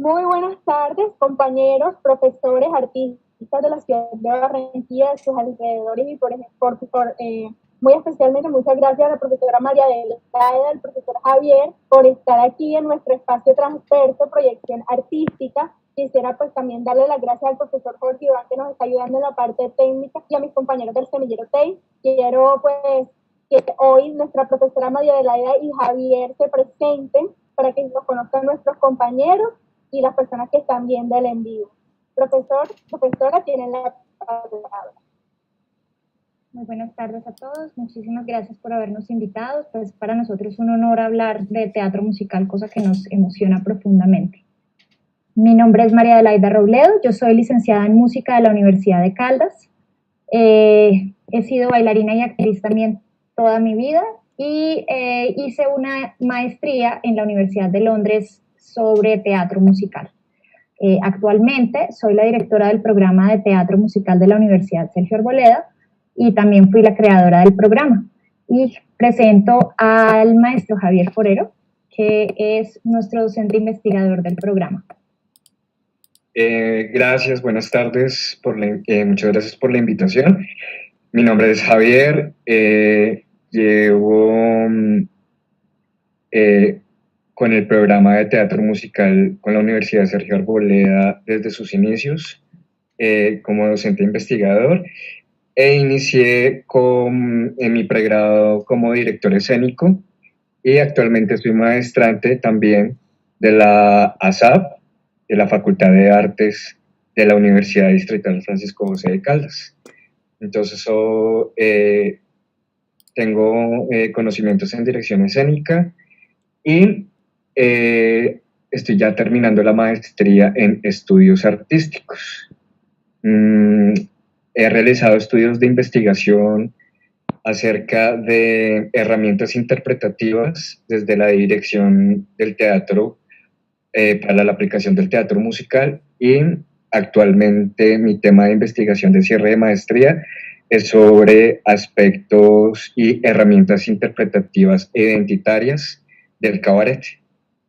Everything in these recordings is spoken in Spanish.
Muy buenas tardes, compañeros, profesores, artistas de la ciudad de Barranquilla, de sus alrededores y muy especialmente muchas gracias a la profesora María de Laida, al profesor Javier por estar aquí en nuestro espacio transverso, proyección artística. Quisiera pues también darle las gracias al profesor Jorge Iván que nos está ayudando en la parte técnica y a mis compañeros del semillero TEI. Quiero pues que hoy nuestra profesora María de Laida y Javier se presenten para que nos conozcan nuestros compañeros y las personas que están viendo el en vivo. Profesor, profesora, tienen la palabra. Muy buenas tardes a todos, muchísimas gracias por habernos invitado. Pues para nosotros es un honor hablar de teatro musical, cosa que nos emociona profundamente. Mi nombre es María Adelaida Robledo, yo soy licenciada en música de la Universidad de Caldas. He sido bailarina y actriz también toda mi vida y hice una maestría en la Universidad de Londres sobre teatro musical. Actualmente soy la directora del programa de teatro musical de la Universidad Sergio Arboleda y también fui la creadora del programa. Y presento al maestro Javier Forero, que es nuestro docente investigador del programa. Gracias, buenas tardes, muchas gracias por la invitación. Mi nombre es Javier, llevo con el programa de teatro musical con la Universidad Sergio Arboleda desde sus inicios como docente investigador e inicié en mi pregrado como director escénico y actualmente soy maestrante también de la ASAP, de la Facultad de Artes de la Universidad Distrital Francisco José de Caldas. Entonces, tengo conocimientos en dirección escénica y estoy ya terminando la maestría en estudios artísticos. He realizado estudios de investigación acerca de herramientas interpretativas desde la dirección del teatro para la aplicación del teatro musical y actualmente mi tema de investigación de cierre de maestría es sobre aspectos y herramientas interpretativas e identitarias del cabaret.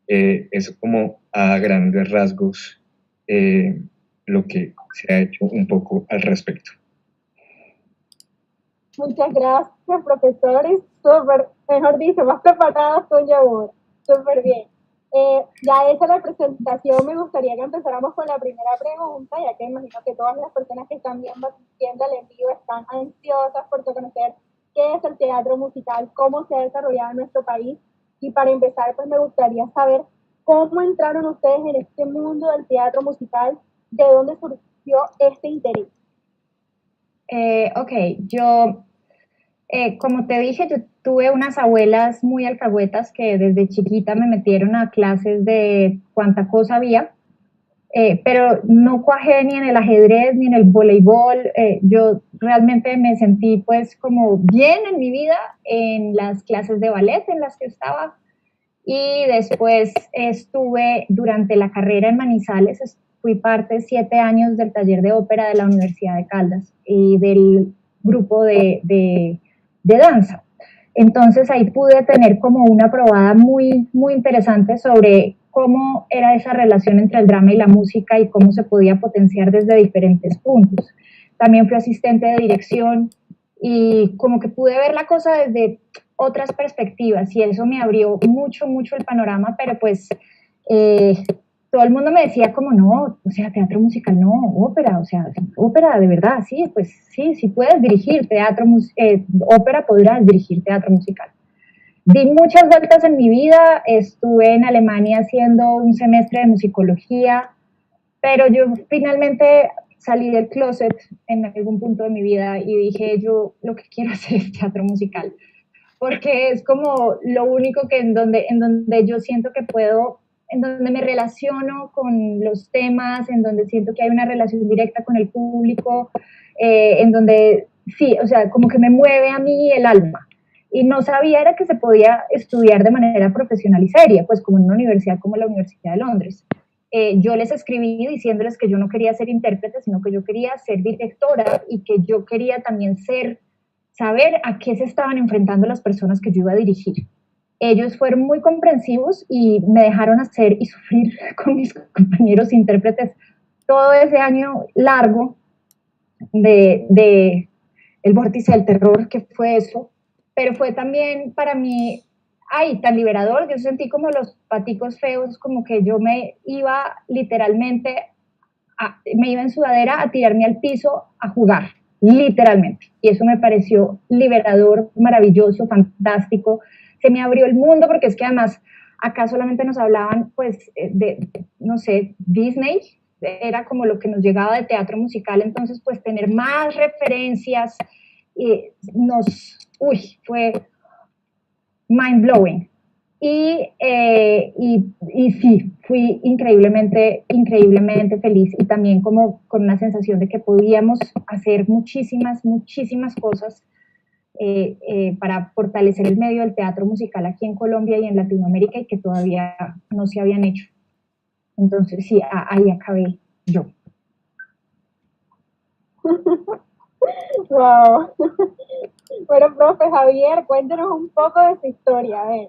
Eso como a grandes rasgos lo que se ha hecho un poco al respecto. Muchas gracias, profesores. Súper, mejor dicho, más preparados con yo. Súper bien. Ya hecha la presentación, me gustaría que empezáramos con la primera pregunta, ya que imagino que todas las personas que están viendo el envío están ansiosas por conocer qué es el teatro musical, cómo se ha desarrollado en nuestro país. Y para empezar, pues me gustaría saber cómo entraron ustedes en este mundo del teatro musical, de dónde surgió este interés. Ok, yo, como te dije, yo tuve unas abuelas muy alcahuetas que desde chiquita me metieron a clases de cuánta cosa había, pero no cuajé ni en el ajedrez ni en el voleibol. Yo realmente me sentí pues como bien en mi vida en las clases de ballet en las que estaba y después estuve durante la carrera en Manizales, fui parte 7 años del taller de ópera de la Universidad de Caldas y del grupo de danza. Entonces ahí pude tener como una probada muy, muy interesante sobre cómo era esa relación entre el drama y la música y cómo se podía potenciar desde diferentes puntos. También fui asistente de dirección y como que pude ver la cosa desde otras perspectivas y eso me abrió mucho, mucho el panorama, pero pues todo el mundo me decía como no, o sea, teatro musical no, ópera, o sea, ópera de verdad, sí, pues sí, sí puedes dirigir teatro, ópera podrás dirigir teatro musical. Di muchas vueltas en mi vida, estuve en Alemania haciendo un semestre de musicología, pero yo finalmente salí del closet en algún punto de mi vida y dije, yo lo que quiero hacer es teatro musical, porque es como lo único que en donde yo siento que puedo, en donde me relaciono con los temas, en donde siento que hay una relación directa con el público, en donde sí, o sea, como que me mueve a mí el alma. Y no sabía era que se podía estudiar de manera profesional y seria, pues como en una universidad como la Universidad de Londres. Yo les escribí diciéndoles que yo no quería ser intérprete, sino que yo quería ser directora y que yo quería también saber a qué se estaban enfrentando las personas que yo iba a dirigir. ellos fueron muy comprensivos y me dejaron hacer y sufrir con mis compañeros intérpretes todo ese año largo de el vórtice del terror que fue eso, pero fue también para mí, ay, tan liberador. Yo sentí como los paticos feos, como que yo me iba literalmente, me iba en sudadera a tirarme al piso a jugar, literalmente. Y eso me pareció liberador, maravilloso, fantástico. Se me abrió el mundo, porque es que además acá solamente nos hablaban, pues, no sé, Disney, era como lo que nos llegaba de teatro musical, entonces pues tener más referencias fue mind blowing. Y sí, fui increíblemente, increíblemente feliz y también como con una sensación de que podíamos hacer muchísimas, muchísimas cosas para fortalecer el medio del teatro musical aquí en Colombia y en Latinoamérica y que todavía no se habían hecho. Entonces sí, ahí acabé yo. Wow. Bueno, profe Javier, cuéntenos un poco de su historia, a ver.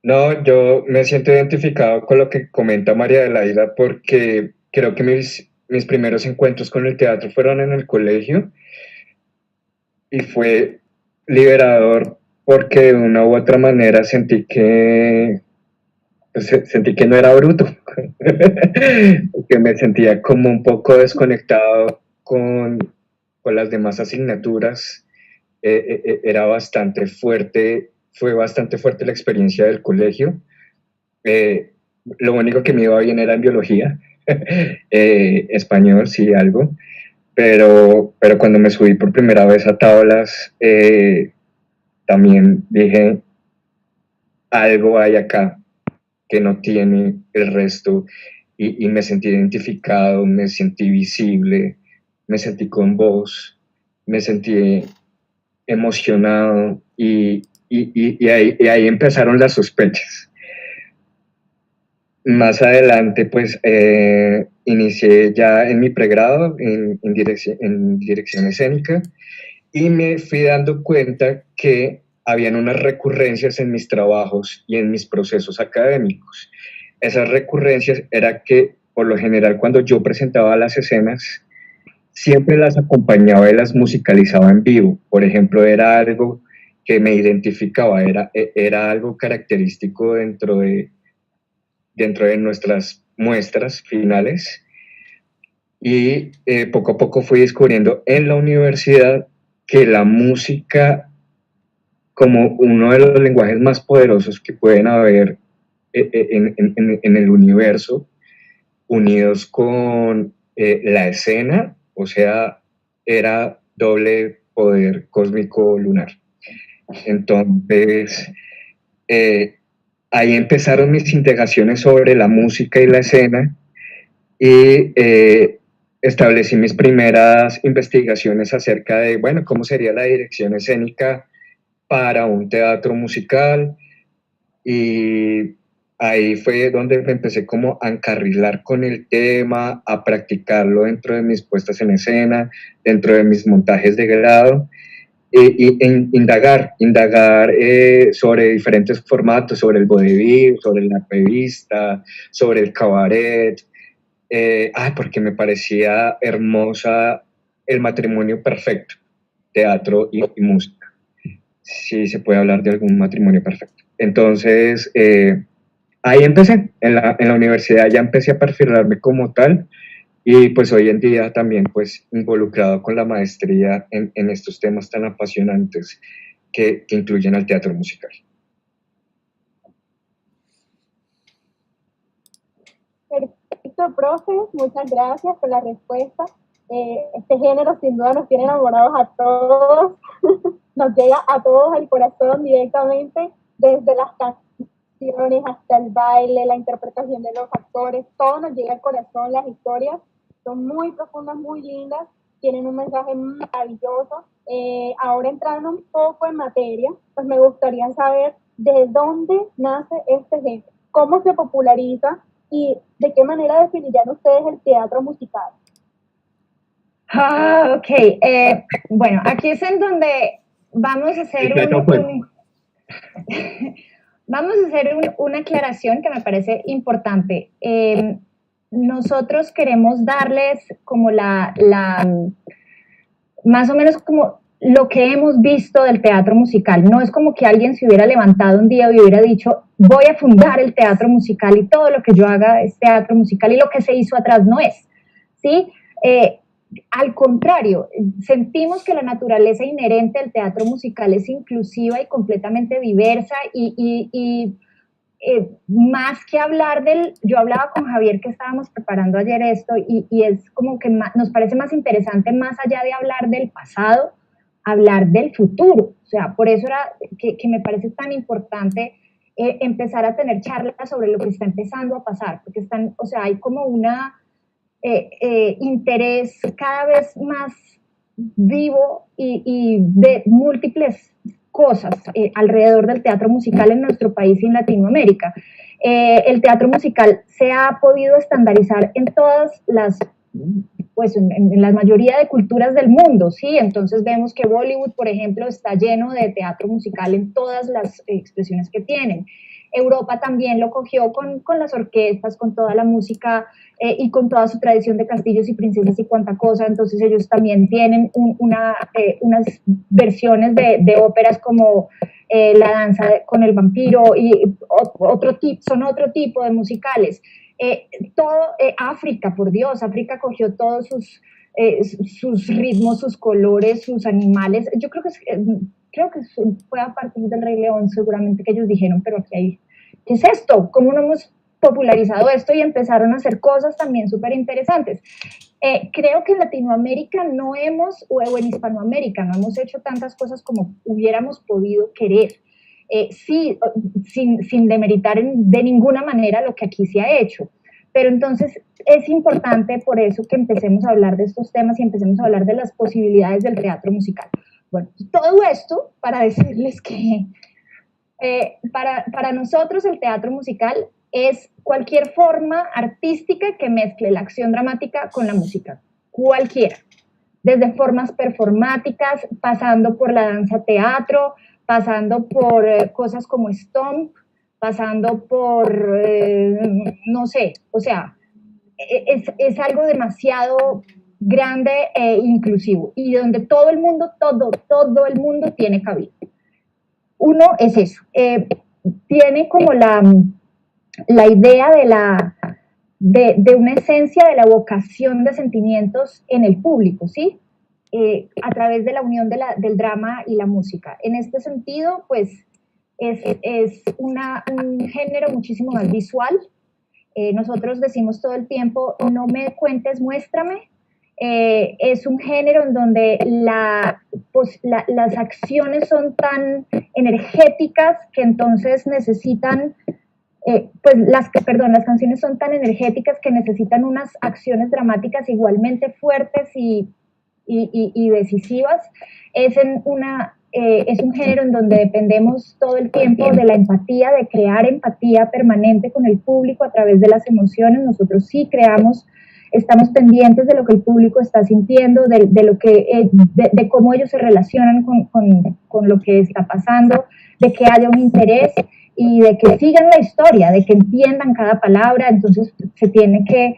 No, yo me siento identificado con lo que comenta María Adelaida porque creo que mis primeros encuentros con el teatro fueron en el colegio y fue liberador porque de una u otra manera sentí que no era bruto, que me sentía como un poco desconectado con las demás asignaturas. Era bastante fuerte, fue bastante fuerte la experiencia del colegio. Lo único que me iba bien era en biología, español, sí, algo, pero cuando me subí por primera vez a tablas, también dije, algo hay acá que no tiene el resto, y me sentí identificado, me sentí visible, me sentí con voz, me sentí emocionado y ahí empezaron las sospechas. Más adelante, pues, inicié ya en mi pregrado en dirección escénica y me fui dando cuenta que habían unas recurrencias en mis trabajos y en mis procesos académicos. Esas recurrencias era que, por lo general, cuando yo presentaba las escenas, siempre las acompañaba y las musicalizaba en vivo. Por ejemplo, era algo que me identificaba, era algo característico dentro de nuestras muestras finales. Y poco a poco fui descubriendo en la universidad que la música, como uno de los lenguajes más poderosos que pueden haber en el universo, unidos con la escena, o sea, era doble poder cósmico lunar. Entonces, ahí empezaron mis indagaciones sobre la música y la escena y establecí mis primeras investigaciones acerca de, bueno, cómo sería la dirección escénica para un teatro musical, y ahí fue donde me empecé como a encarrilar con el tema, a practicarlo dentro de mis puestas en escena, dentro de mis montajes de grado, y indagar sobre diferentes formatos, sobre el vodevil, sobre la revista, sobre el cabaret, porque me parecía hermosa el matrimonio perfecto, teatro y música. Sí, se puede hablar de algún matrimonio perfecto. Entonces, ahí empecé, en la universidad ya empecé a perfilarme como tal, y pues hoy en día también pues involucrado con la maestría en estos temas tan apasionantes que incluyen al teatro musical. Perfecto, profe, muchas gracias por la respuesta. Este género sin duda nos tiene enamorados a todos, nos llega a todos al corazón directamente, desde las canciones hasta el baile, la interpretación de los actores, todo nos llega al corazón. Las historias son muy profundas, muy lindas, tienen un mensaje maravilloso. Ahora entrando un poco en materia, pues me gustaría saber de dónde nace este género, cómo se populariza y de qué manera definirían ustedes el teatro musical. Ok. Bueno, aquí es en donde vamos a hacer Vamos a hacer una aclaración que me parece importante. Nosotros queremos darles como más o menos como lo que hemos visto del teatro musical. No es como que alguien se hubiera levantado un día y hubiera dicho, voy a fundar el teatro musical y todo lo que yo haga es teatro musical y lo que se hizo atrás no es, ¿sí? Al contrario, sentimos que la naturaleza inherente al teatro musical es inclusiva y completamente diversa más que hablar yo hablaba con Javier que estábamos preparando ayer esto y es como que nos parece más interesante más allá de hablar del pasado, hablar del futuro. O sea, por eso era que me parece tan importante empezar a tener charlas sobre lo que está empezando a pasar, porque o sea, hay como una interés cada vez más vivo y de múltiples cosas alrededor del teatro musical en nuestro país y en Latinoamérica. El teatro musical se ha podido estandarizar en todas las, pues en la mayoría de culturas del mundo, ¿sí? Entonces vemos que Bollywood, por ejemplo, está lleno de teatro musical en todas las expresiones que tienen. Europa también lo cogió con las orquestas, con toda la música y con toda su tradición de castillos y princesas y cuanta cosa. Entonces ellos también tienen unas versiones de óperas como La danza con el vampiro y son otro tipo de musicales. África, por Dios, África cogió todos sus ritmos, sus colores, sus animales. Yo creo que fue a partir del Rey León seguramente que ellos dijeron, pero aquí hay, ¿qué es esto? ¿Cómo no hemos popularizado esto? Y empezaron a hacer cosas también súper interesantes. Creo que en Latinoamérica o en Hispanoamérica no hemos hecho tantas cosas como hubiéramos podido querer. Sí, sin demeritar de ninguna manera lo que aquí se ha hecho. Pero entonces es importante por eso que empecemos a hablar de estos temas y empecemos a hablar de las posibilidades del teatro musical. Bueno, todo esto para decirles que para nosotros el teatro musical es cualquier forma artística que mezcle la acción dramática con la música, cualquiera, desde formas performáticas, pasando por la danza teatro, pasando por cosas como stomp, pasando por, no sé, o sea, es algo demasiado grande e inclusivo y donde todo el mundo tiene cabida. Uno es eso, tiene como la idea de una esencia de la vocación de sentimientos en el público, ¿sí? A través de la unión del drama y la música. En este sentido, pues es un género muchísimo más visual. Nosotros decimos todo el tiempo, no me cuentes, muéstrame. Es un género en donde las acciones son tan energéticas que entonces necesitan, las canciones son tan energéticas que necesitan unas acciones dramáticas igualmente fuertes y decisivas. Es un género en donde dependemos todo el tiempo de la empatía, de crear empatía permanente con el público a través de las emociones. Nosotros sí estamos pendientes de lo que el público está sintiendo, de cómo ellos se relacionan con lo que está pasando, de que haya un interés y de que sigan la historia, de que entiendan cada palabra. Entonces se tiene que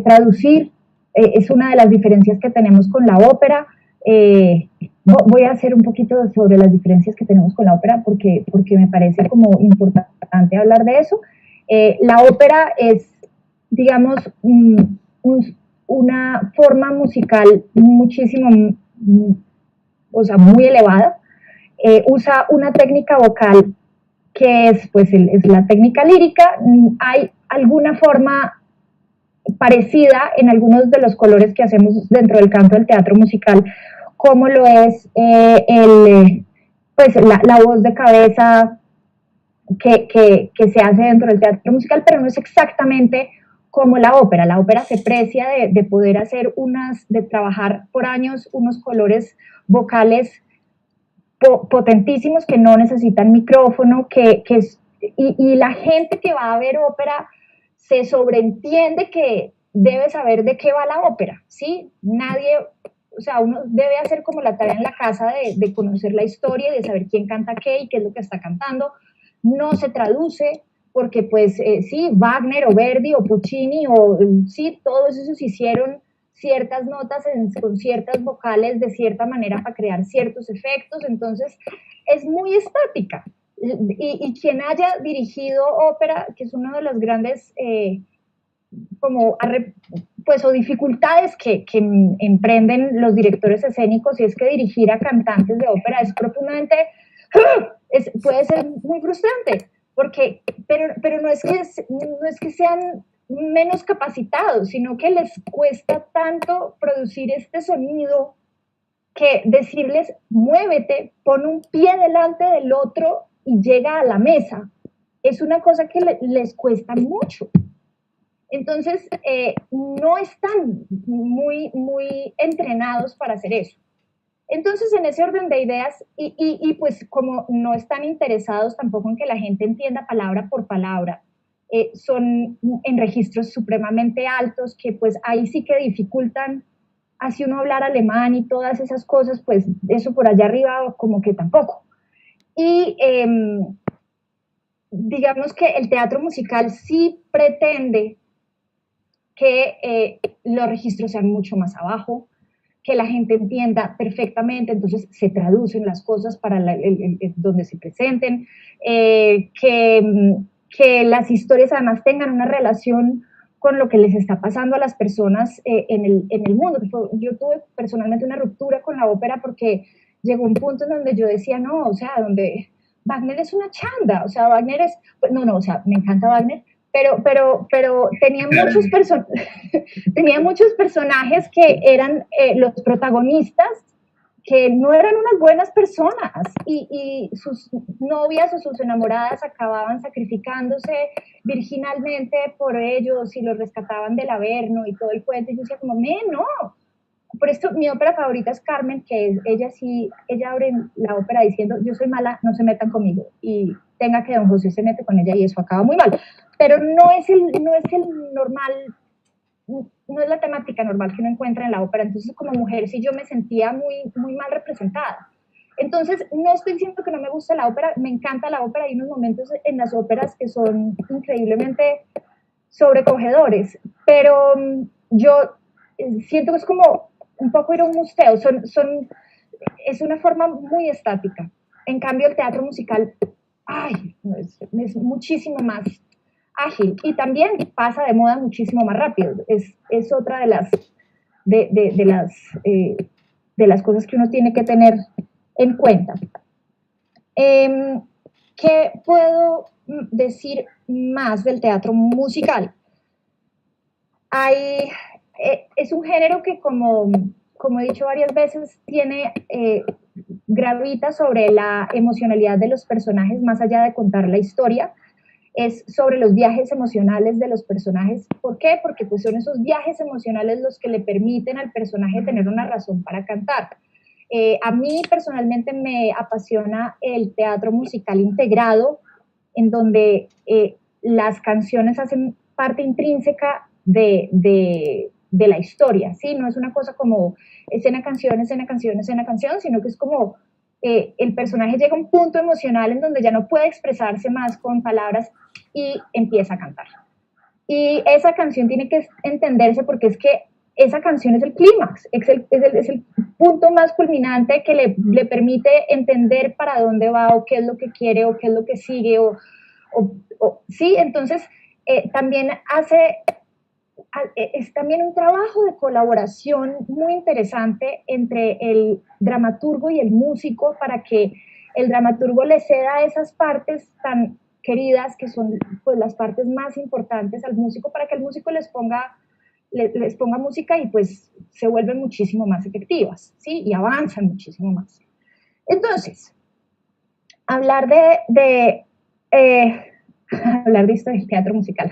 traducir. Es una de las diferencias que tenemos con la ópera. Voy a hacer un poquito sobre las diferencias que tenemos con la ópera porque me parece como importante hablar de eso. La ópera es, digamos, una forma musical muchísimo, o sea, muy elevada. Usa una técnica vocal que es la técnica lírica. Hay alguna forma parecida en algunos de los colores que hacemos dentro del canto del teatro musical, como lo es la voz de cabeza que se hace dentro del teatro musical, pero no es exactamente como la ópera. La ópera se precia de poder hacer de trabajar por años unos colores vocales potentísimos que no necesitan micrófono, y la gente que va a ver ópera se sobreentiende que debe saber de qué va la ópera, ¿sí? Nadie, o o sea, uno debe hacer como la tarea en la casa de conocer la historia y de saber quién canta qué y qué es lo que está cantando. No se traduce porque pues sí, Wagner o Verdi o Puccini o sí, todos esos hicieron ciertas notas con ciertas vocales de cierta manera para crear ciertos efectos, entonces es muy estática. Y quien haya dirigido ópera, que es uno de los grandes como pues o dificultades que emprenden los directores escénicos, y es que dirigir a cantantes de ópera es profundamente, puede ser muy frustrante, porque, pero no es que sean menos capacitados, sino que les cuesta tanto producir este sonido que decirles, muévete, pon un pie delante del otro y llega a la mesa, es una cosa que les cuesta mucho. Entonces, no están muy entrenados para hacer eso. Entonces, en ese orden de ideas, y pues como no están interesados tampoco en que la gente entienda palabra por palabra, son en registros supremamente altos que pues ahí sí que dificultan, así uno hablar alemán y todas esas cosas, pues eso por allá arriba como que tampoco. Y digamos que el teatro musical sí pretende que los registros sean mucho más abajo, que la gente entienda perfectamente, entonces se traducen las cosas para donde se presenten, que las historias además tengan una relación con lo que les está pasando a las personas en el mundo. Yo tuve personalmente una ruptura con la ópera porque llegó un punto en donde yo decía, no, o sea, donde Wagner es una chanda, o sea, Wagner es, no, o sea, me encanta Wagner, pero tenía muchos personajes que eran los protagonistas, que no eran unas buenas personas y sus novias o sus enamoradas acababan sacrificándose virginalmente por ellos y los rescataban del averno y todo el cuento. Y yo decía como, no. Por esto mi ópera favorita es Carmen, que es, ella abre la ópera diciendo, yo soy mala, no se metan conmigo. Y tenga que don José se mete con ella y eso acaba muy mal. Pero no es el normal, no es la temática normal que uno encuentra en la ópera. Entonces, como mujer, sí yo me sentía muy mal representada. Entonces, no estoy diciendo que no me gusta la ópera, me encanta la ópera. Hay unos momentos en las óperas que son increíblemente sobrecogedores, pero yo siento que es como un poco ir a un museo, es una forma muy estática. En cambio, el teatro musical, es muchísimo más ágil y también pasa de moda muchísimo más rápido. Es otra de las cosas que uno tiene que tener en cuenta. ¿Qué puedo decir más del teatro musical? Es un género que, como he dicho varias veces, gravita sobre la emocionalidad de los personajes más allá de contar la historia. Es sobre los viajes emocionales de los personajes. ¿Por qué? Porque pues son esos viajes emocionales los que le permiten al personaje tener una razón para cantar. A mí personalmente me apasiona el teatro musical integrado, en donde las canciones hacen parte intrínseca de la historia, ¿sí? No es una cosa como escena, canción, escena, canción, escena, canción, sino que es como el personaje llega a un punto emocional en donde ya no puede expresarse más con palabras y empieza a cantar. Y esa canción tiene que entenderse porque es que esa canción es el clímax, es el punto más culminante que le permite entender para dónde va o qué es lo que quiere o qué es lo que sigue. Sí, entonces también es también un trabajo de colaboración muy interesante entre el dramaturgo y el músico para que el dramaturgo le ceda esas partes tan queridas que son pues las partes más importantes al músico para que el músico les ponga música y pues se vuelven muchísimo más efectivas, ¿sí? Y avanzan muchísimo más. Entonces, hablar hablar de esto del teatro musical,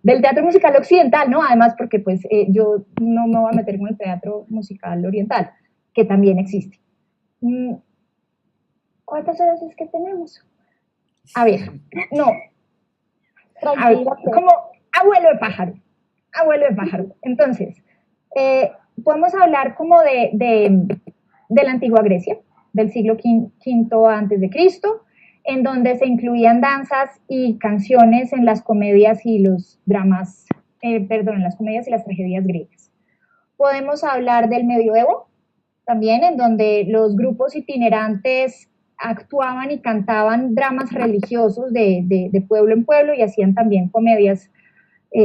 del teatro musical occidental, ¿no? Además, porque pues yo no me voy a meter con el teatro musical oriental, que también existe. ¿Cuántas horas es que tenemos? A ver, no. A ver, como abuelo de pájaro. Entonces, podemos hablar como de la antigua Grecia, del siglo V antes de Cristo, en donde se incluían danzas y canciones en las comedias y los dramas, en las comedias y las tragedias griegas. Podemos hablar del medioevo, también, en donde los grupos itinerantes actuaban y cantaban dramas religiosos de pueblo en pueblo y hacían también comedias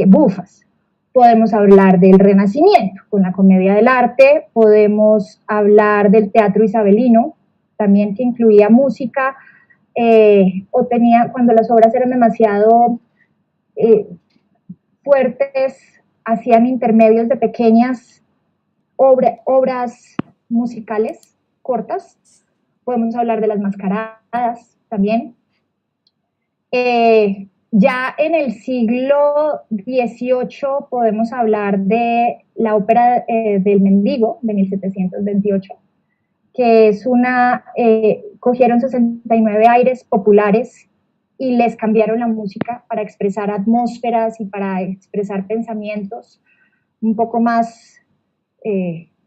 bufas. Podemos hablar del Renacimiento, con la comedia del arte. Podemos hablar del teatro isabelino, también, que incluía música, cuando las obras eran demasiado fuertes, hacían intermedios de pequeñas obras musicales cortas. Podemos hablar de las mascaradas también. Ya en el siglo XVIII podemos hablar de la ópera del Mendigo, de 1728, que es cogieron 69 aires populares y les cambiaron la música para expresar atmósferas y para expresar pensamientos un poco más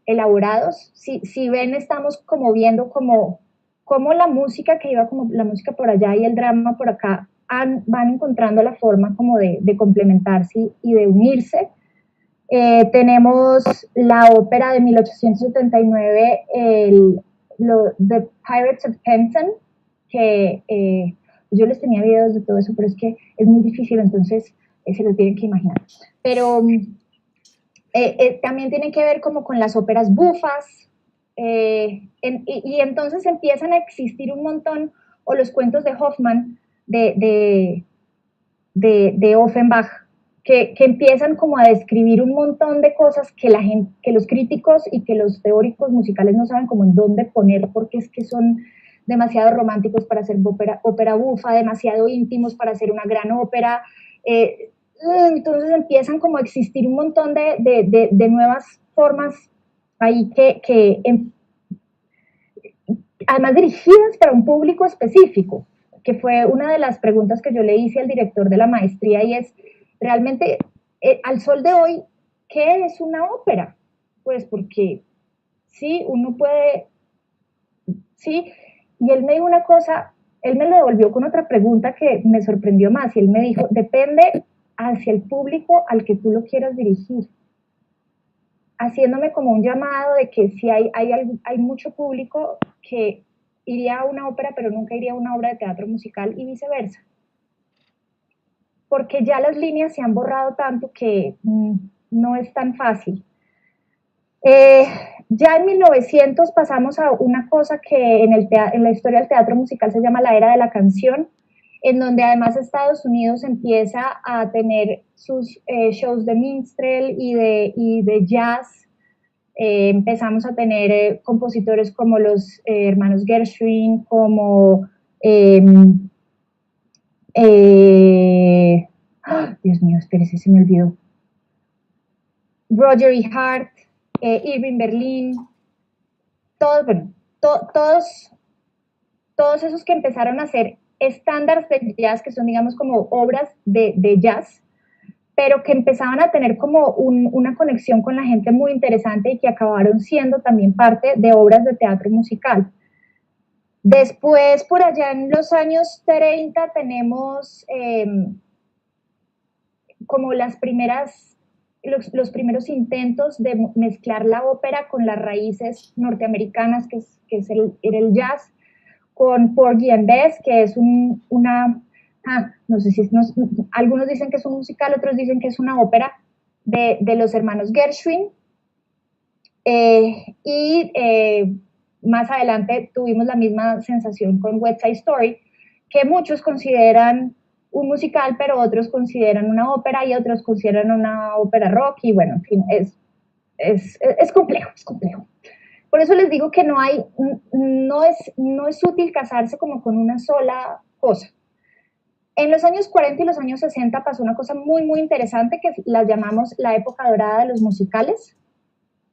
elaborados. Si ven, estamos como viendo como la música que iba, como la música por allá y el drama por acá, van encontrando la forma como de complementarse y de unirse. Tenemos la ópera de 1879, The Pirates of Penzance, que yo les tenía videos de todo eso, pero es que es muy difícil, entonces se lo tienen que imaginar. Pero también tiene que ver como con las óperas bufas, y entonces empiezan a existir un montón, o los cuentos de Hoffmann, de Offenbach, que empiezan como a describir un montón de cosas que los críticos y que los teóricos musicales no saben como en dónde poner, porque es que son demasiado románticos para hacer ópera bufa, demasiado íntimos para hacer una gran ópera. Entonces empiezan como a existir un montón de nuevas formas ahí que además dirigidas para un público específico, que fue una de las preguntas que yo le hice al director de la maestría, y es, realmente, al sol de hoy, ¿qué es una ópera? Pues porque sí, uno puede, sí, y él me dijo una cosa, él me lo devolvió con otra pregunta que me sorprendió más, y él me dijo, depende hacia el público al que tú lo quieras dirigir, haciéndome como un llamado de que si hay mucho público que iría a una ópera pero nunca iría a una obra de teatro musical y viceversa, porque ya las líneas se han borrado tanto que no es tan fácil. Ya en 1900 pasamos a una cosa que en la historia del teatro musical se llama la era de la canción, en donde además Estados Unidos empieza a tener sus shows de minstrel y de jazz. Empezamos a tener compositores como los hermanos Gershwin, como Dios mío, espérese, se me olvidó, Roger E. Hart, Irving Berlin, todos esos que empezaron a hacer estándares de jazz, que son, digamos, como obras de jazz, pero que empezaban a tener como una conexión con la gente muy interesante y que acabaron siendo también parte de obras de teatro musical. Después, por allá en los años 30, tenemos como los primeros intentos de mezclar la ópera con las raíces norteamericanas, que era el jazz, con Porgy and Bess, que es no sé si algunos dicen que es un musical, otros dicen que es una ópera de los hermanos Gershwin. Más adelante tuvimos la misma sensación con West Side Story, que muchos consideran un musical, pero otros consideran una ópera y otros consideran una ópera rock, y bueno, en fin, es complejo, es complejo. Por eso les digo que no es útil casarse como con una sola cosa. En los años 40 y los años 60 pasó una cosa muy, muy interesante que la llamamos la época dorada de los musicales.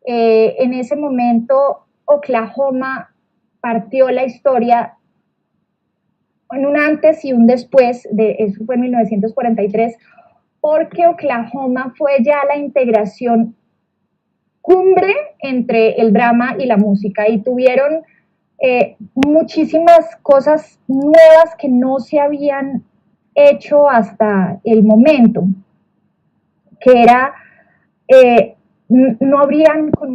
En ese momento, Oklahoma partió la historia en un antes y un después, eso fue en 1943, porque Oklahoma fue ya la integración cumbre entre el drama y la música, y tuvieron muchísimas cosas nuevas que no se habían hecho hasta el momento, que era, no habrían con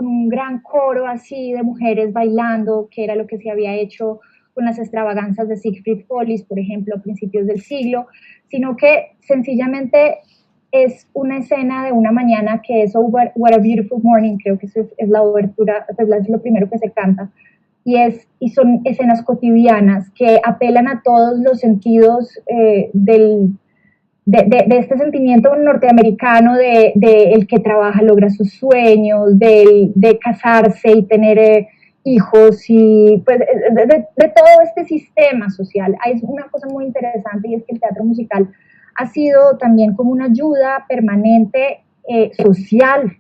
un gran coro así de mujeres bailando, que era lo que se había hecho con las extravaganzas de Siegfried Follies, por ejemplo, a principios del siglo, sino que sencillamente es una escena de una mañana que es Oh, what a Beautiful Morning, creo que eso es la obertura, pues es lo primero que se canta, y son escenas cotidianas que apelan a todos los sentidos de este sentimiento norteamericano de el que trabaja logra sus sueños, de casarse y tener hijos, y pues de todo este sistema social. Hay una cosa muy interesante, y es que el teatro musical ha sido también como una ayuda permanente social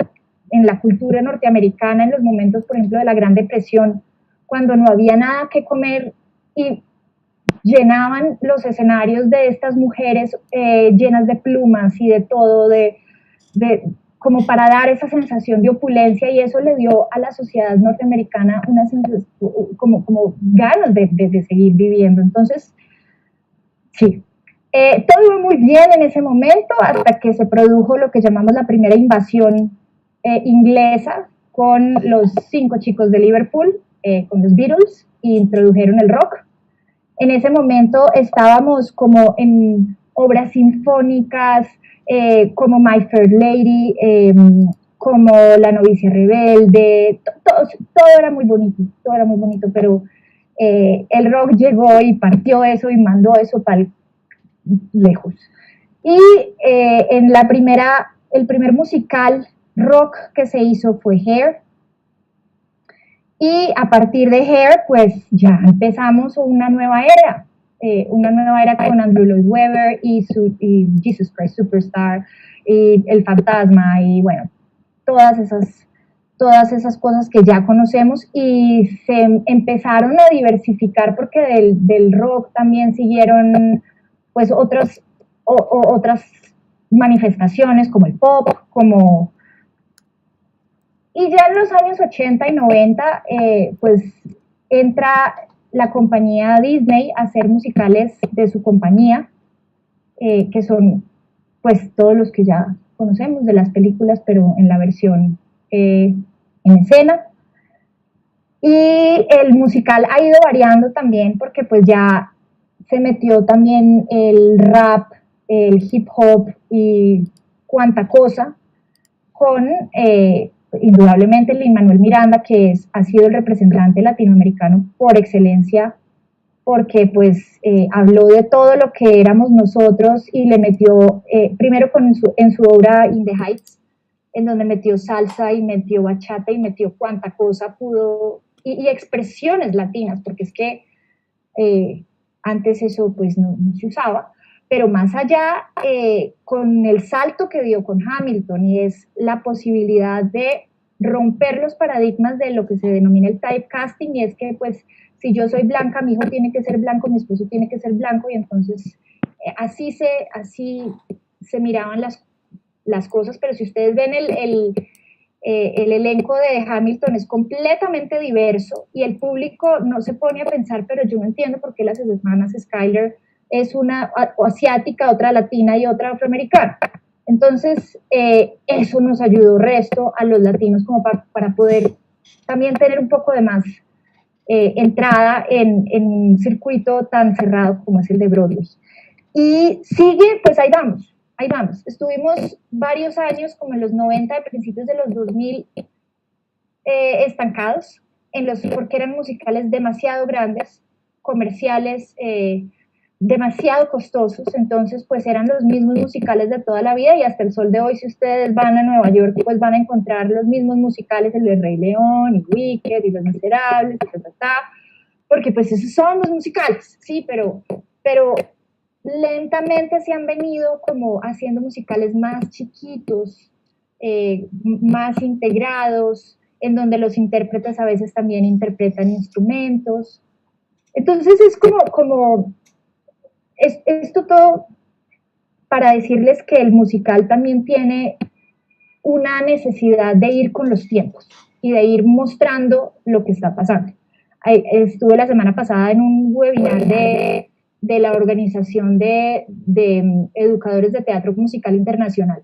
en la cultura norteamericana en los momentos, por ejemplo, de la Gran Depresión, cuando no había nada que comer y llenaban los escenarios de estas mujeres llenas de plumas y de todo, como para dar esa sensación de opulencia, y eso le dio a la sociedad norteamericana una sensación, como ganas de seguir viviendo. Entonces, sí, todo iba muy bien en ese momento hasta que se produjo lo que llamamos la primera invasión inglesa con los 5 chicos de Liverpool, con los Beatles, y introdujeron el rock. En ese momento estábamos como en obras sinfónicas, como My Fair Lady, como La Novicia Rebelde, todo era muy bonito, pero el rock llegó y partió eso y mandó eso para lejos. Y el primer musical rock que se hizo fue Hair, y a partir de Hair, pues ya empezamos una nueva era con Andrew Lloyd Webber y Jesus Christ Superstar, y El Fantasma, y bueno, todas esas cosas que ya conocemos, y se empezaron a diversificar porque del rock también siguieron pues otras manifestaciones como el pop, y ya en los años 80 y 90, pues entra la compañía Disney a hacer musicales de su compañía, que son pues todos los que ya conocemos de las películas, pero en la versión en escena. Y el musical ha ido variando también porque pues ya se metió también el rap, el hip hop y cuanta cosa, con indudablemente Lin-Manuel Miranda, que ha sido el representante latinoamericano por excelencia, porque pues habló de todo lo que éramos nosotros y le metió, primero en su obra In the Heights, en donde metió salsa y metió bachata y metió cuanta cosa pudo, y expresiones latinas, porque es que antes eso pues no se usaba. Pero más allá, con el salto que dio con Hamilton, y es la posibilidad de romper los paradigmas de lo que se denomina el typecasting, y es que pues si yo soy blanca, mi hijo tiene que ser blanco, mi esposo tiene que ser blanco, y entonces así se miraban las cosas. Pero si ustedes ven el elenco de Hamilton, es completamente diverso, y el público no se pone a pensar, pero yo no entiendo por qué las hermanas Skyler es una asiática, otra latina y otra afroamericana. Entonces, eso nos ayudó resto a los latinos como para poder también tener un poco de más entrada en un circuito tan cerrado como es el de Broadway. Y sigue, pues ahí vamos. Estuvimos varios años, como en los 90, principios de los 2000, estancados, porque eran musicales demasiado grandes, comerciales, demasiado costosos. Entonces pues eran los mismos musicales de toda la vida, y hasta el sol de hoy, si ustedes van a Nueva York, pues van a encontrar los mismos musicales, el de Rey León y Wicked y Los Miserables y porque pues esos son los musicales, sí, pero lentamente se han venido como haciendo musicales más chiquitos, más integrados, en donde los intérpretes a veces también interpretan instrumentos. Entonces es como esto todo para decirles que el musical también tiene una necesidad de ir con los tiempos y de ir mostrando lo que está pasando. Estuve la semana pasada en un webinar de la Organización de Educadores de Teatro Musical Internacional,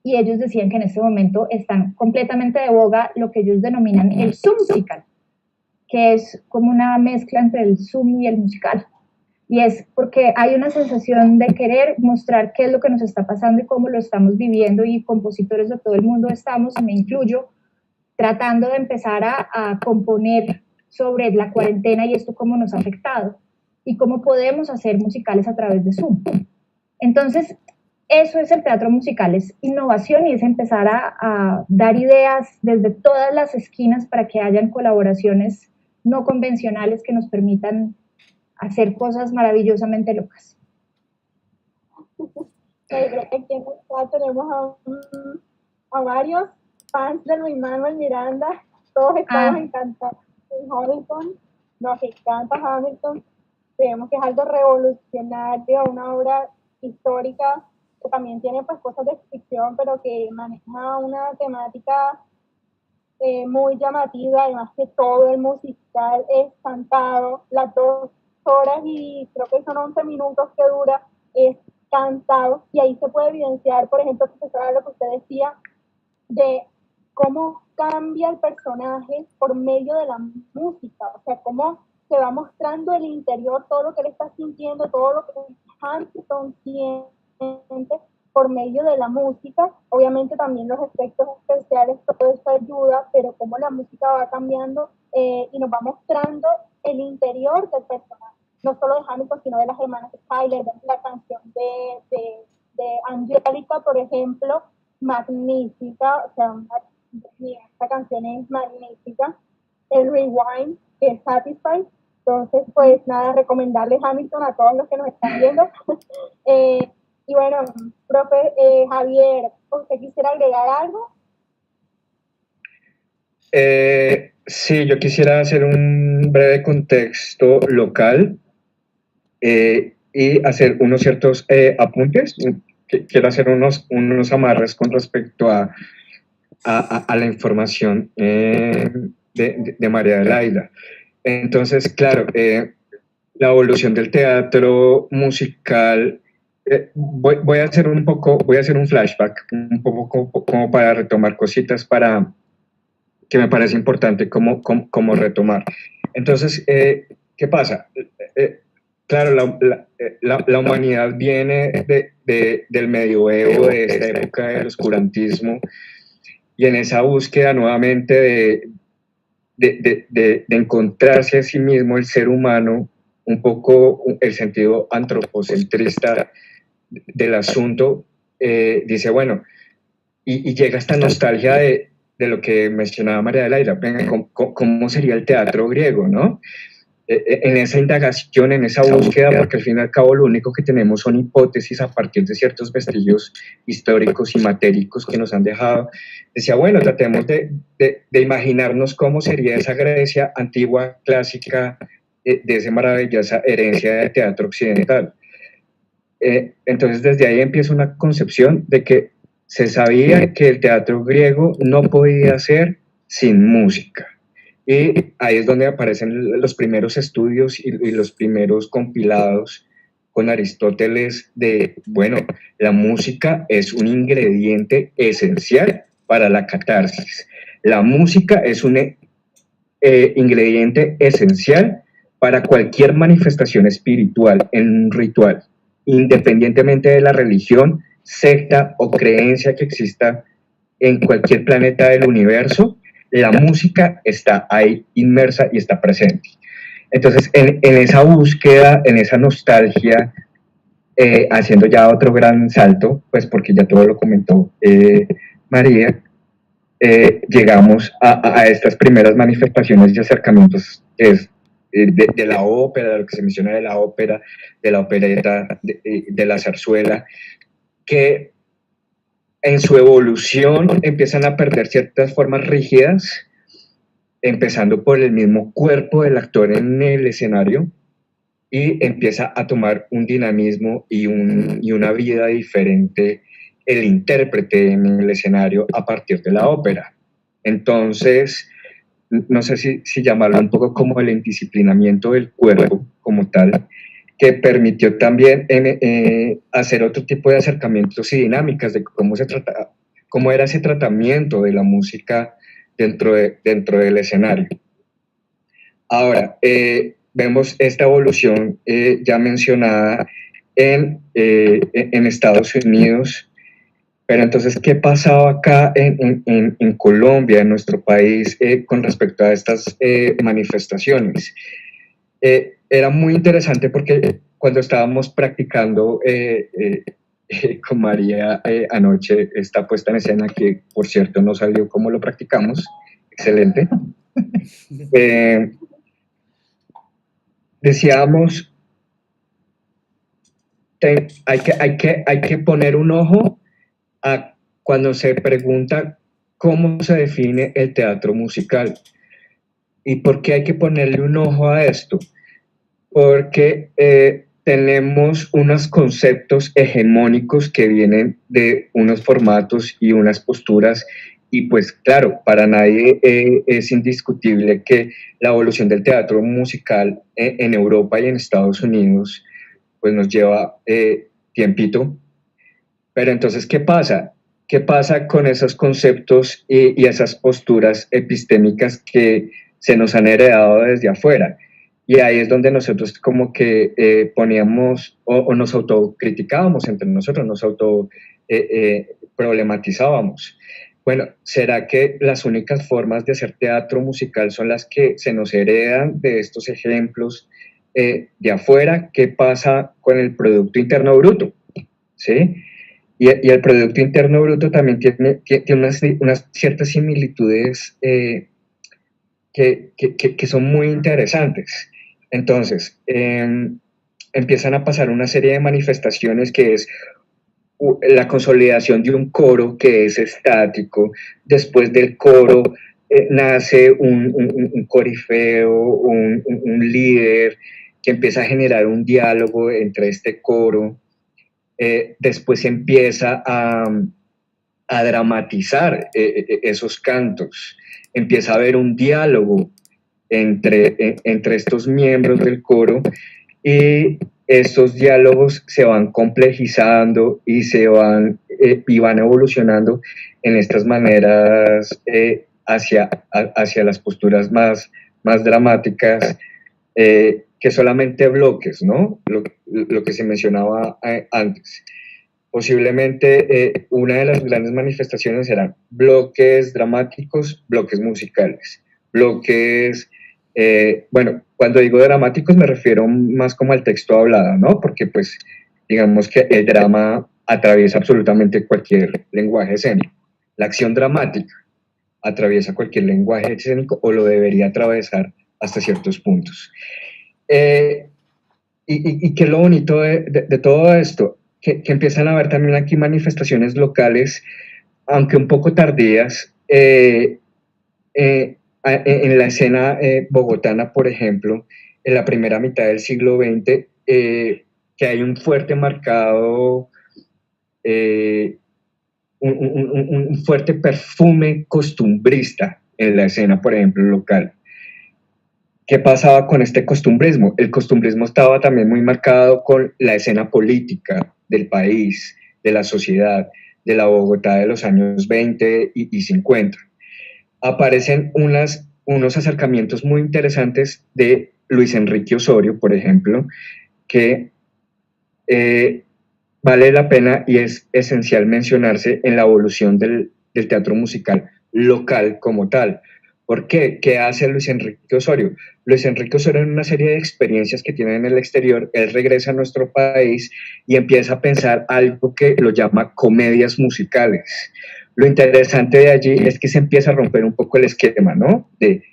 y ellos decían que en este momento están completamente de boga lo que ellos denominan el Zoom musical, que es como una mezcla entre el Zoom y el musical. Y es porque hay una sensación de querer mostrar qué es lo que nos está pasando y cómo lo estamos viviendo, y compositores de todo el mundo estamos, y me incluyo, tratando de empezar a componer sobre la cuarentena y esto cómo nos ha afectado y cómo podemos hacer musicales a través de Zoom. Entonces, eso es el teatro musical, es innovación, y es empezar a dar ideas desde todas las esquinas para que hayan colaboraciones no convencionales que nos permitan hacer cosas maravillosamente locas. Aquí en el chat tenemos a varios fans de Luis Manuel Miranda, todos estamos encantados de Hamilton, nos encanta Hamilton, creemos que es algo revolucionario, una obra histórica que también tiene pues cosas de ficción, pero que maneja una temática muy llamativa, además que todo el musical es cantado, las 2 horas y creo que son 11 minutos que dura, es cantado, y ahí se puede evidenciar, por ejemplo, profesora, lo que usted decía, de cómo cambia el personaje por medio de la música, o sea, cómo se va mostrando el interior, todo lo que él está sintiendo, todo lo que Hamilton siente por medio de la música. Obviamente también los efectos especiales, todo esto ayuda, pero cómo la música va cambiando y nos va mostrando el interior del personaje, no solo de Hamilton, sino de las hermanas Tyler, de la canción de Angélica, por ejemplo, magnífica, o sea, esta canción es magnífica. El Rewind, que es Satisfied. Entonces, pues nada, recomendarles Hamilton a todos los que nos están viendo. Y bueno, profe Javier, ¿usted quisiera agregar algo? Sí, yo quisiera hacer un breve contexto local y hacer unos ciertos apuntes. Quiero hacer unos amarres con respecto a la información de María Adelaida. Entonces, claro, la evolución del teatro musical, voy a hacer un flashback, un poco como para retomar cositas que me parece importante como retomar. Entonces, ¿qué pasa? Claro, la humanidad viene del medioevo, de esta época del oscurantismo, y en esa búsqueda nuevamente de encontrarse a sí mismo el ser humano, un poco el sentido antropocentrista del asunto, dice, bueno, y llega esta nostalgia de lo que mencionaba María Adelaida, venga, ¿cómo sería el teatro griego, no? En esa indagación, en esa búsqueda, porque al fin y al cabo lo único que tenemos son hipótesis a partir de ciertos vestigios históricos y matéricos que nos han dejado, decía, bueno, tratemos de imaginarnos cómo sería esa Grecia antigua, clásica, de esa maravillosa herencia del teatro occidental. Entonces desde ahí empieza una concepción de que se sabía que el teatro griego no podía ser sin música. Y ahí es donde aparecen los primeros estudios y los primeros compilados con Aristóteles de, bueno, la música es un ingrediente esencial para la catarsis. La música es un ingrediente esencial para cualquier manifestación espiritual en un ritual, independientemente de la religión, secta o creencia que exista en cualquier planeta del universo. La música está ahí inmersa y está presente. Entonces, en esa búsqueda, en esa nostalgia, haciendo ya otro gran salto, pues porque ya todo lo comentó María, llegamos a estas primeras manifestaciones y acercamientos que es de la ópera, de lo que se menciona de la ópera, de la opereta, de la zarzuela, que en su evolución empiezan a perder ciertas formas rígidas, empezando por el mismo cuerpo del actor en el escenario, y empieza a tomar un dinamismo y una vida diferente el intérprete en el escenario a partir de la ópera. Entonces, no sé si llamarlo un poco como el indisciplinamiento del cuerpo como tal, que permitió también hacer otro tipo de acercamientos y dinámicas de cómo era ese tratamiento de la música dentro del escenario. Ahora, vemos esta evolución ya mencionada en Estados Unidos, pero entonces, ¿qué pasaba acá en Colombia, en nuestro país, con respecto a estas manifestaciones? Era muy interesante porque cuando estábamos practicando con María anoche esta puesta en escena, que por cierto no salió como lo practicamos, excelente, decíamos, hay que poner un ojo a cuando se pregunta cómo se define el teatro musical. ¿Y por qué hay que ponerle un ojo a esto? Porque tenemos unos conceptos hegemónicos que vienen de unos formatos y unas posturas, y pues claro, para nadie es indiscutible que la evolución del teatro musical en Europa y en Estados Unidos pues nos lleva tiempito. Pero entonces, ¿qué pasa? ¿Qué pasa con esos conceptos y esas posturas epistémicas que se nos han heredado desde afuera? Y ahí es donde nosotros como que poníamos o nos autocriticábamos entre nosotros, nos problematizábamos. Bueno, ¿será que las únicas formas de hacer teatro musical son las que se nos heredan de estos ejemplos de afuera? ¿Qué pasa con el Producto Interno Bruto? ¿Sí? Y el Producto Interno Bruto también tiene unas ciertas similitudes que son muy interesantes. Entonces, empiezan a pasar una serie de manifestaciones que es la consolidación de un coro que es estático. Después del coro nace un corifeo, un líder que empieza a generar un diálogo entre este coro. Después empieza a dramatizar esos cantos, empieza a haber un diálogo entre estos miembros del coro, y estos diálogos se van complejizando y van evolucionando en estas maneras hacia las posturas más dramáticas, que solamente bloques, ¿no? Lo que se mencionaba antes. Posiblemente una de las grandes manifestaciones serán bloques dramáticos, bloques musicales, bloques, bueno, cuando digo dramáticos me refiero más como al texto hablado, ¿no? Porque pues digamos que el drama atraviesa absolutamente cualquier lenguaje escénico. La acción dramática atraviesa cualquier lenguaje escénico, o lo debería atravesar hasta ciertos puntos. Y qué es lo bonito de todo esto, que empiezan a haber también aquí manifestaciones locales, aunque un poco tardías, en la escena bogotana, por ejemplo, en la primera mitad del siglo XX, que hay un fuerte marcado, un fuerte perfume costumbrista en la escena, por ejemplo, local. ¿Qué pasaba con este costumbrismo? El costumbrismo estaba también muy marcado con la escena política del país, de la sociedad, de la Bogotá de los años 20 y 50. Aparecen unos acercamientos muy interesantes de Luis Enrique Osorio, por ejemplo, que vale la pena y es esencial mencionarse en la evolución del teatro musical local como tal. ¿Por qué? ¿Qué hace Luis Enrique Osorio? Luis Enrique Osorio, en una serie de experiencias que tiene en el exterior, él regresa a nuestro país y empieza a pensar algo que lo llama comedias musicales. Lo interesante de allí es que se empieza a romper un poco el esquema, ¿no? De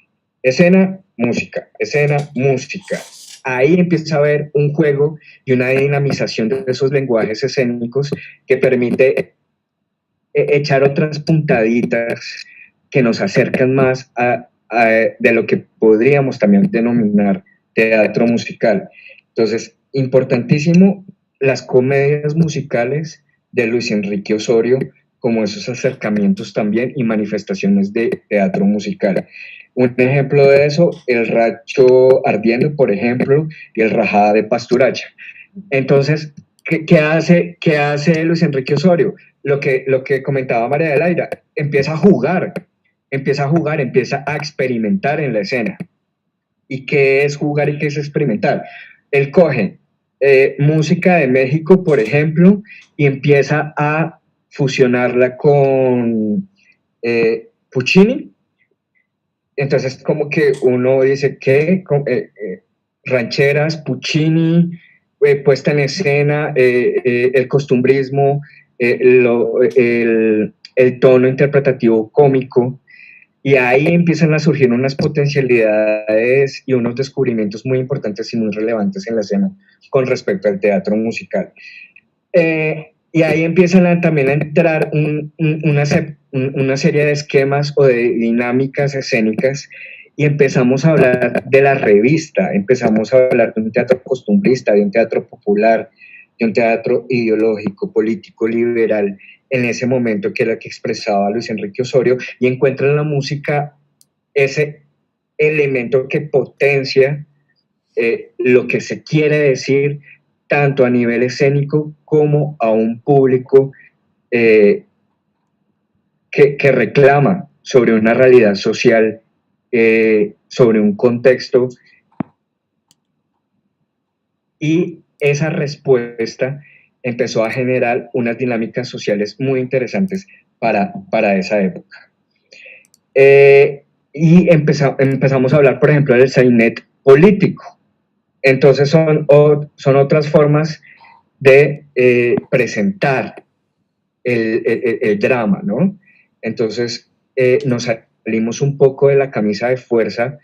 escena, música, escena, música. Ahí empieza a haber un juego y una dinamización de esos lenguajes escénicos que permite echar otras puntaditas que nos acercan más de lo que podríamos también denominar teatro musical. Entonces, importantísimo, las comedias musicales de Luis Enrique Osorio, como esos acercamientos también y manifestaciones de teatro musical. Un ejemplo de eso, el Racho Ardiendo, por ejemplo, y el Rajada de Pasturacha. Entonces, ¿qué hace Luis Enrique Osorio? Lo que comentaba María de Laira, empieza a experimentar en la escena. ¿Y qué es jugar y qué es experimentar? Él coge música de México, por ejemplo, y empieza a fusionarla con Puccini. Entonces, como que uno dice que rancheras, Puccini, puesta en escena, el costumbrismo, el tono interpretativo cómico, y ahí empiezan a surgir unas potencialidades y unos descubrimientos muy importantes y muy relevantes en la escena con respecto al teatro musical. Y ahí empiezan también a entrar una serie de esquemas o de dinámicas escénicas, y empezamos a hablar de la revista, empezamos a hablar de un teatro costumbrista, de un teatro popular, de un teatro ideológico, político, liberal, en ese momento, que era el que expresaba Luis Enrique Osorio, y encuentra en la música ese elemento que potencia lo que se quiere decir, tanto a nivel escénico como a un público que reclama sobre una realidad social, sobre un contexto, y esa respuesta empezó a generar unas dinámicas sociales muy interesantes para esa época. Y empezamos a hablar, por ejemplo, del sainet político. Entonces son otras formas de presentar el drama, ¿no? Entonces nos salimos un poco de la camisa de fuerza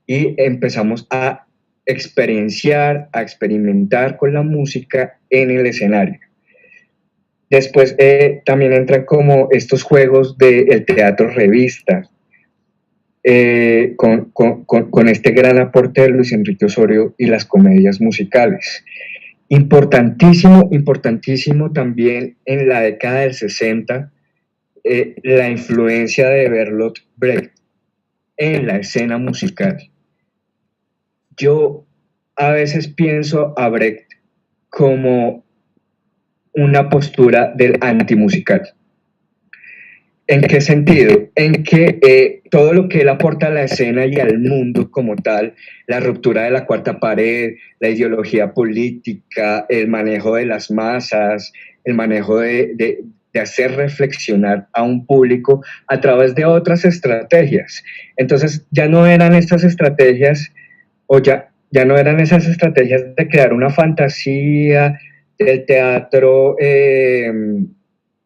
y empezamos a experienciar, a experimentar con la música en el escenario. Después también entran como estos juegos del teatro revista, con este gran aporte de Luis Enrique Osorio y las comedias musicales. Importantísimo también en la década del 60, la influencia de Bertolt Brecht en la escena musical. Yo a veces pienso a Brecht como una postura del antimusical. ¿En qué sentido? En que todo lo que él aporta a la escena y al mundo como tal, la ruptura de la cuarta pared, la ideología política, el manejo de las masas, el manejo de hacer reflexionar a un público a través de otras estrategias. Entonces ya no eran estas estrategias, o ya no eran esas estrategias de crear una fantasía del teatro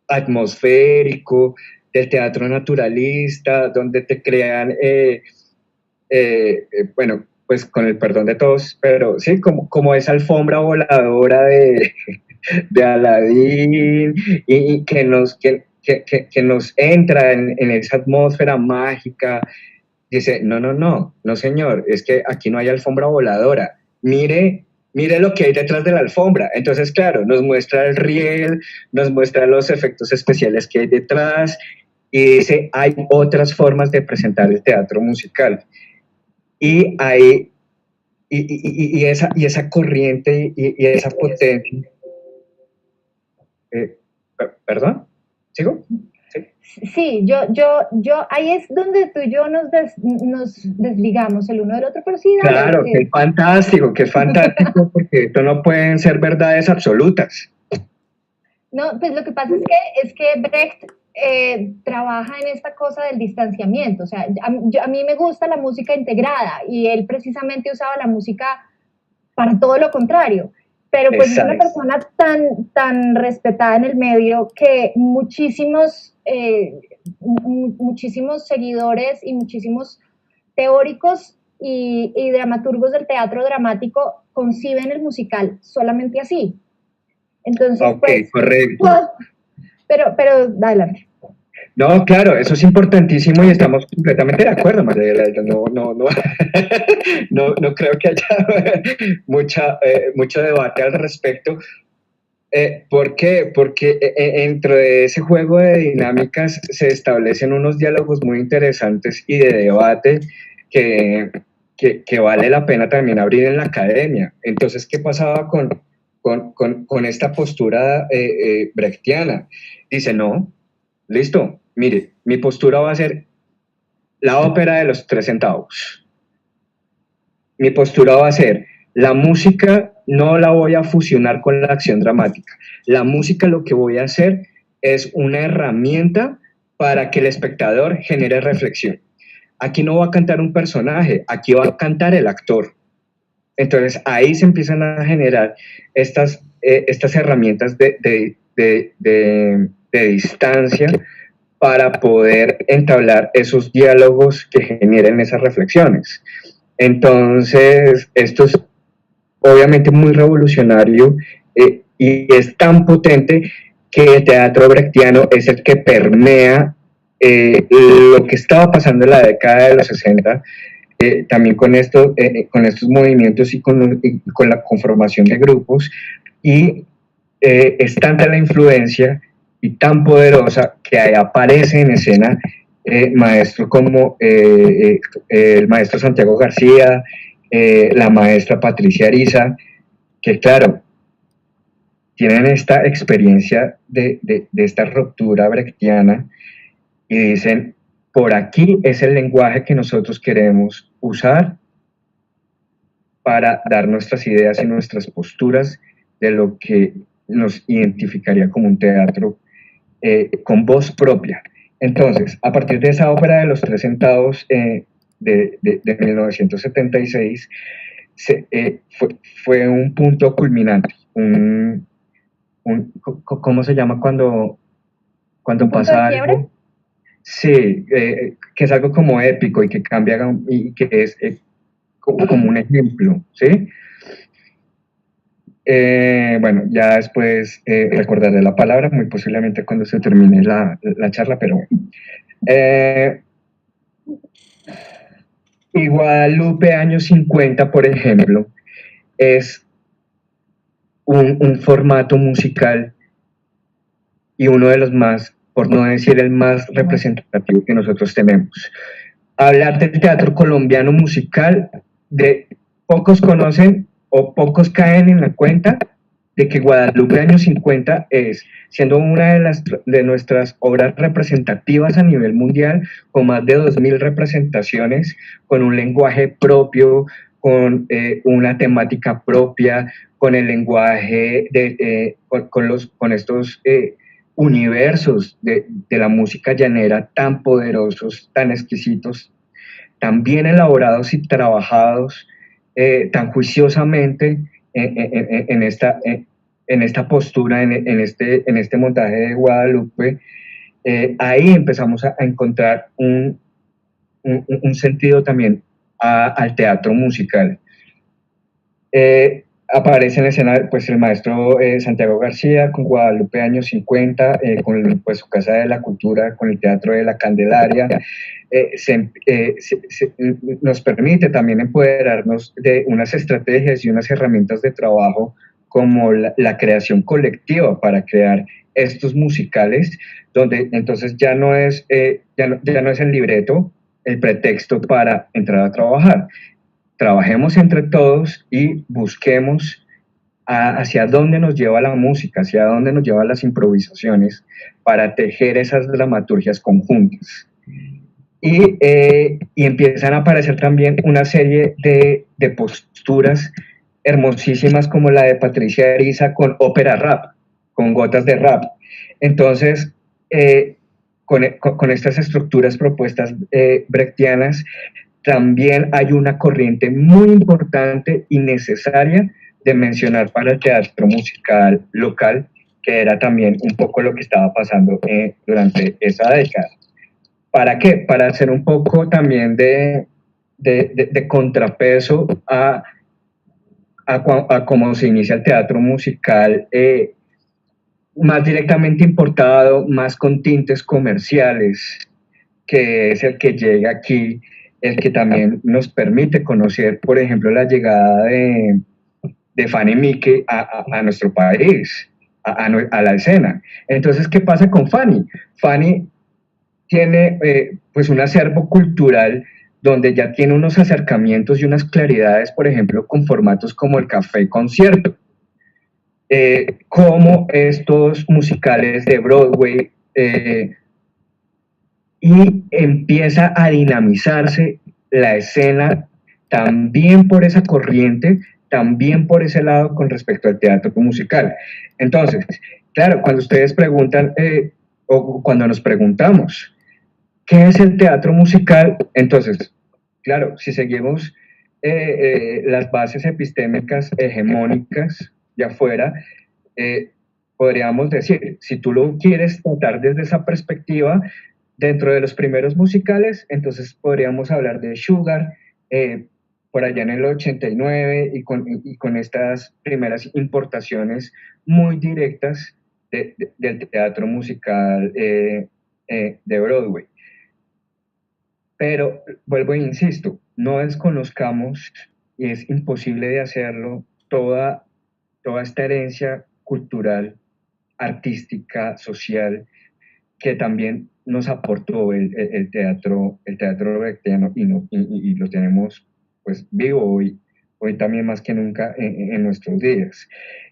atmosférico, del teatro naturalista, donde te crean, bueno, pues con el perdón de todos, pero sí, como esa alfombra voladora de Aladín, y que nos entra en esa atmósfera mágica. Dice, no señor, es que aquí no hay alfombra voladora, mire lo que hay detrás de la alfombra. Entonces, claro, nos muestra el riel, nos muestra los efectos especiales que hay detrás, y dice, hay otras formas de presentar el teatro musical. Y hay esa corriente y esa potencia. ¿Perdón? ¿Sigo? Sí, yo, ahí es donde tú y yo nos desligamos el uno del otro, pero sí, dale. Claro, qué fantástico, porque esto no pueden ser verdades absolutas. No, pues lo que pasa es que Brecht trabaja en esta cosa del distanciamiento. O sea, a mí me gusta la música integrada, y él precisamente usaba la música para todo lo contrario. Pero pues exacto, es una persona tan respetada en el medio que muchísimos seguidores y muchísimos teóricos y dramaturgos del teatro dramático conciben el musical solamente así. Entonces, okay, pues, correcto. Pero adelante. No, claro, eso es importantísimo y estamos completamente de acuerdo, María. No creo que haya mucho debate al respecto, ¿Por qué? Porque dentro de ese juego de dinámicas se establecen unos diálogos muy interesantes y de debate que vale la pena también abrir en la academia. Entonces, ¿qué pasaba con esta postura brechtiana? Dice, no, listo, mire, mi postura va a ser la ópera de los 3 centavos. Mi postura va a ser, la música no la voy a fusionar con la acción dramática. La música lo que voy a hacer es una herramienta para que el espectador genere reflexión. Aquí no va a cantar un personaje, aquí va a cantar el actor. Entonces ahí se empiezan a generar estas herramientas de distancia para poder entablar esos diálogos que generen esas reflexiones. Entonces, esto es obviamente muy revolucionario y es tan potente que el teatro brechtiano es el que permea lo que estaba pasando en la década de los 60, también con estos movimientos y con la conformación de grupos, y es tanta la influencia y tan poderosa que ahí aparece en escena maestros como el maestro Santiago García, la maestra Patricia Ariza, que claro, tienen esta experiencia de esta ruptura brechtiana y dicen, por aquí es el lenguaje que nosotros queremos usar para dar nuestras ideas y nuestras posturas de lo que nos identificaría como un teatro con voz propia. Entonces, a partir de esa ópera de los 3 centavos de 1976, fue un punto culminante, ¿cómo se llama cuando pasa algo? Sí, que es algo como épico y que cambia y que es como un ejemplo, ¿sí? Bueno, ya después recordaré la palabra, muy posiblemente cuando se termine la charla, pero bueno. Y Guadalupe años 50, por ejemplo, es un formato musical y uno de los más, por no decir el más representativo que nosotros tenemos. Hablar del teatro colombiano musical, pocos conocen o pocos caen en la cuenta de que Guadalupe años 50 siendo una de nuestras obras representativas a nivel mundial, con más de 2.000 representaciones, con un lenguaje propio, con una temática propia, con el lenguaje, con estos universos de la música llanera tan poderosos, tan exquisitos, tan bien elaborados y trabajados, tan juiciosamente en esta postura, en este montaje de Guadalupe. Ahí empezamos a encontrar un sentido también al teatro musical. Aparece en escena pues, el maestro Santiago García con Guadalupe años 50, con pues, su Casa de la Cultura, con el Teatro de la Candelaria. Nos permite también empoderarnos de unas estrategias y unas herramientas de trabajo como la creación colectiva para crear estos musicales, donde entonces ya no es el libreto el pretexto para entrar a trabajar. Trabajemos entre todos y busquemos hacia dónde nos lleva la música, hacia dónde nos llevan las improvisaciones para tejer esas dramaturgias conjuntas. Y empiezan a aparecer también una serie de posturas hermosísimas como la de Patricia Ariza con ópera rap, con gotas de rap. Entonces, con estas estructuras propuestas brechtianas, también hay una corriente muy importante y necesaria de mencionar para el teatro musical local, que era también un poco lo que estaba pasando durante esa década. ¿Para qué? Para hacer un poco también de contrapeso a cómo se inicia el teatro musical más directamente importado, más con tintes comerciales, que es el que llega aquí, el que también nos permite conocer, por ejemplo, la llegada de Fanny Mickey a nuestro país. a la escena. Entonces, ¿qué pasa con Fanny? Fanny tiene pues un acervo cultural donde ya tiene unos acercamientos y unas claridades, por ejemplo, con formatos como el café concierto, como estos musicales de Broadway, y empieza a dinamizarse la escena también por esa corriente, también por ese lado con respecto al teatro musical. Entonces, claro, cuando ustedes preguntan, o cuando nos preguntamos, ¿qué es el teatro musical? Entonces, claro, si seguimos las bases epistémicas hegemónicas de afuera, eh, podríamos decir, si tú lo quieres tratar desde esa perspectiva, dentro de los primeros musicales, entonces podríamos hablar de Sugar, por allá en el 89, y con estas primeras importaciones muy directas del teatro musical de Broadway. Pero vuelvo e insisto, no desconozcamos, y es imposible de hacerlo, toda esta herencia cultural, artística, social, que también nos aportó el teatro brechtiano, y lo tenemos pues vivo hoy también más que nunca en nuestros días.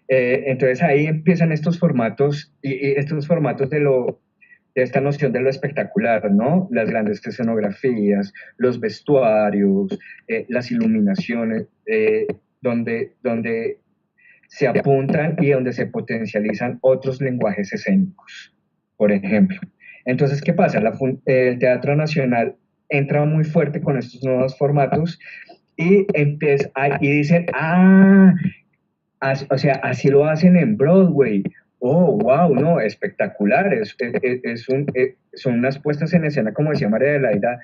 Entonces ahí empiezan estos formatos, y estos formatos de esta noción de lo espectacular, ¿no? Las grandes escenografías, los vestuarios, las iluminaciones, donde se apuntan y donde se potencializan otros lenguajes escénicos, por ejemplo. Entonces, ¿qué pasa? El Teatro Nacional entra muy fuerte con estos nuevos formatos y dicen, o sea, así lo hacen en Broadway. Oh, wow, no, espectacular. Son unas puestas en escena, como decía María Adelaida,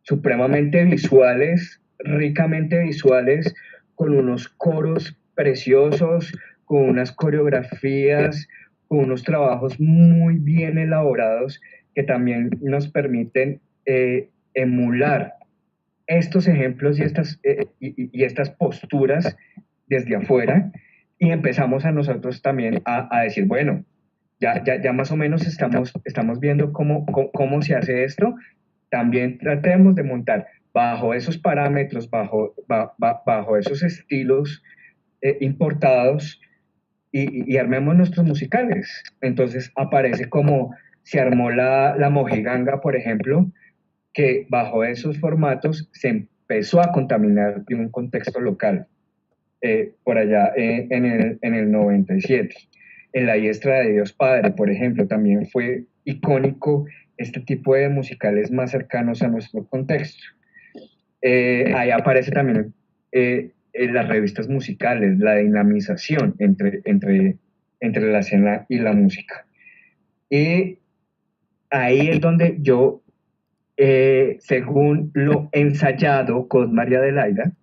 supremamente visuales, ricamente visuales, con unos coros preciosos, con unas coreografías, con unos trabajos muy bien elaborados que también nos permiten emular estos ejemplos y estas posturas desde afuera, y empezamos a nosotros también a decir, bueno, ya más o menos estamos viendo cómo se hace esto, también tratemos de montar bajo esos parámetros, bajo esos estilos importados, y armemos nuestros musicales. Entonces aparece como se armó la Mojiganga, por ejemplo, que bajo esos formatos se empezó a contaminar de un contexto local, por allá en el 97. En La Diestra de Dios Padre, por ejemplo, también fue icónico este tipo de musicales más cercanos a nuestro contexto. Ahí aparece también en las revistas musicales, la dinamización entre la escena y la música. Y ahí es donde yo, según lo ensayado con María Adelaida,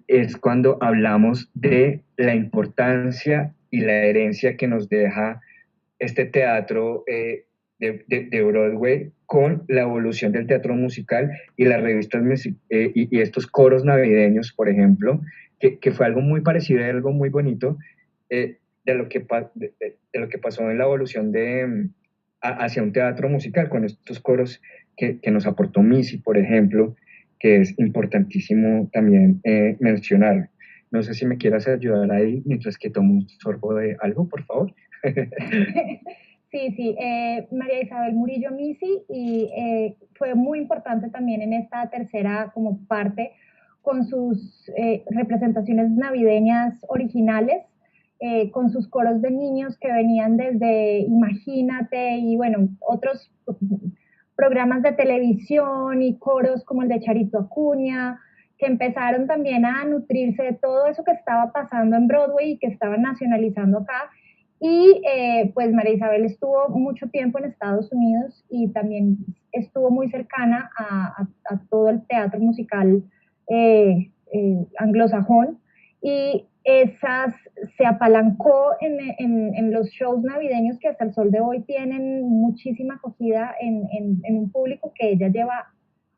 es cuando hablamos de la importancia y la herencia que nos deja este teatro de Broadway con la evolución del teatro musical y las revistas y estos coros navideños, por ejemplo, que fue algo muy parecido y algo muy bonito, de lo que pasó en la evolución hacia un teatro musical con estos coros que nos aportó Missy, por ejemplo, que es importantísimo también mencionar. No sé si me quieras ayudar ahí mientras que tomo un sorbo de algo, por favor. Sí, sí, María Isabel Murillo Misi, y fue muy importante también en esta tercera como parte con sus representaciones navideñas originales, con sus coros de niños que venían desde Imagínate y bueno, otros programas de televisión y coros como el de Charito Acuña, que empezaron también a nutrirse de todo eso que estaba pasando en Broadway y que estaban nacionalizando acá. Y pues María Isabel estuvo mucho tiempo en Estados Unidos y también estuvo muy cercana a todo el teatro musical anglosajón, y esas se apalancó en los shows navideños que hasta el sol de hoy tienen muchísima acogida en un público que ella lleva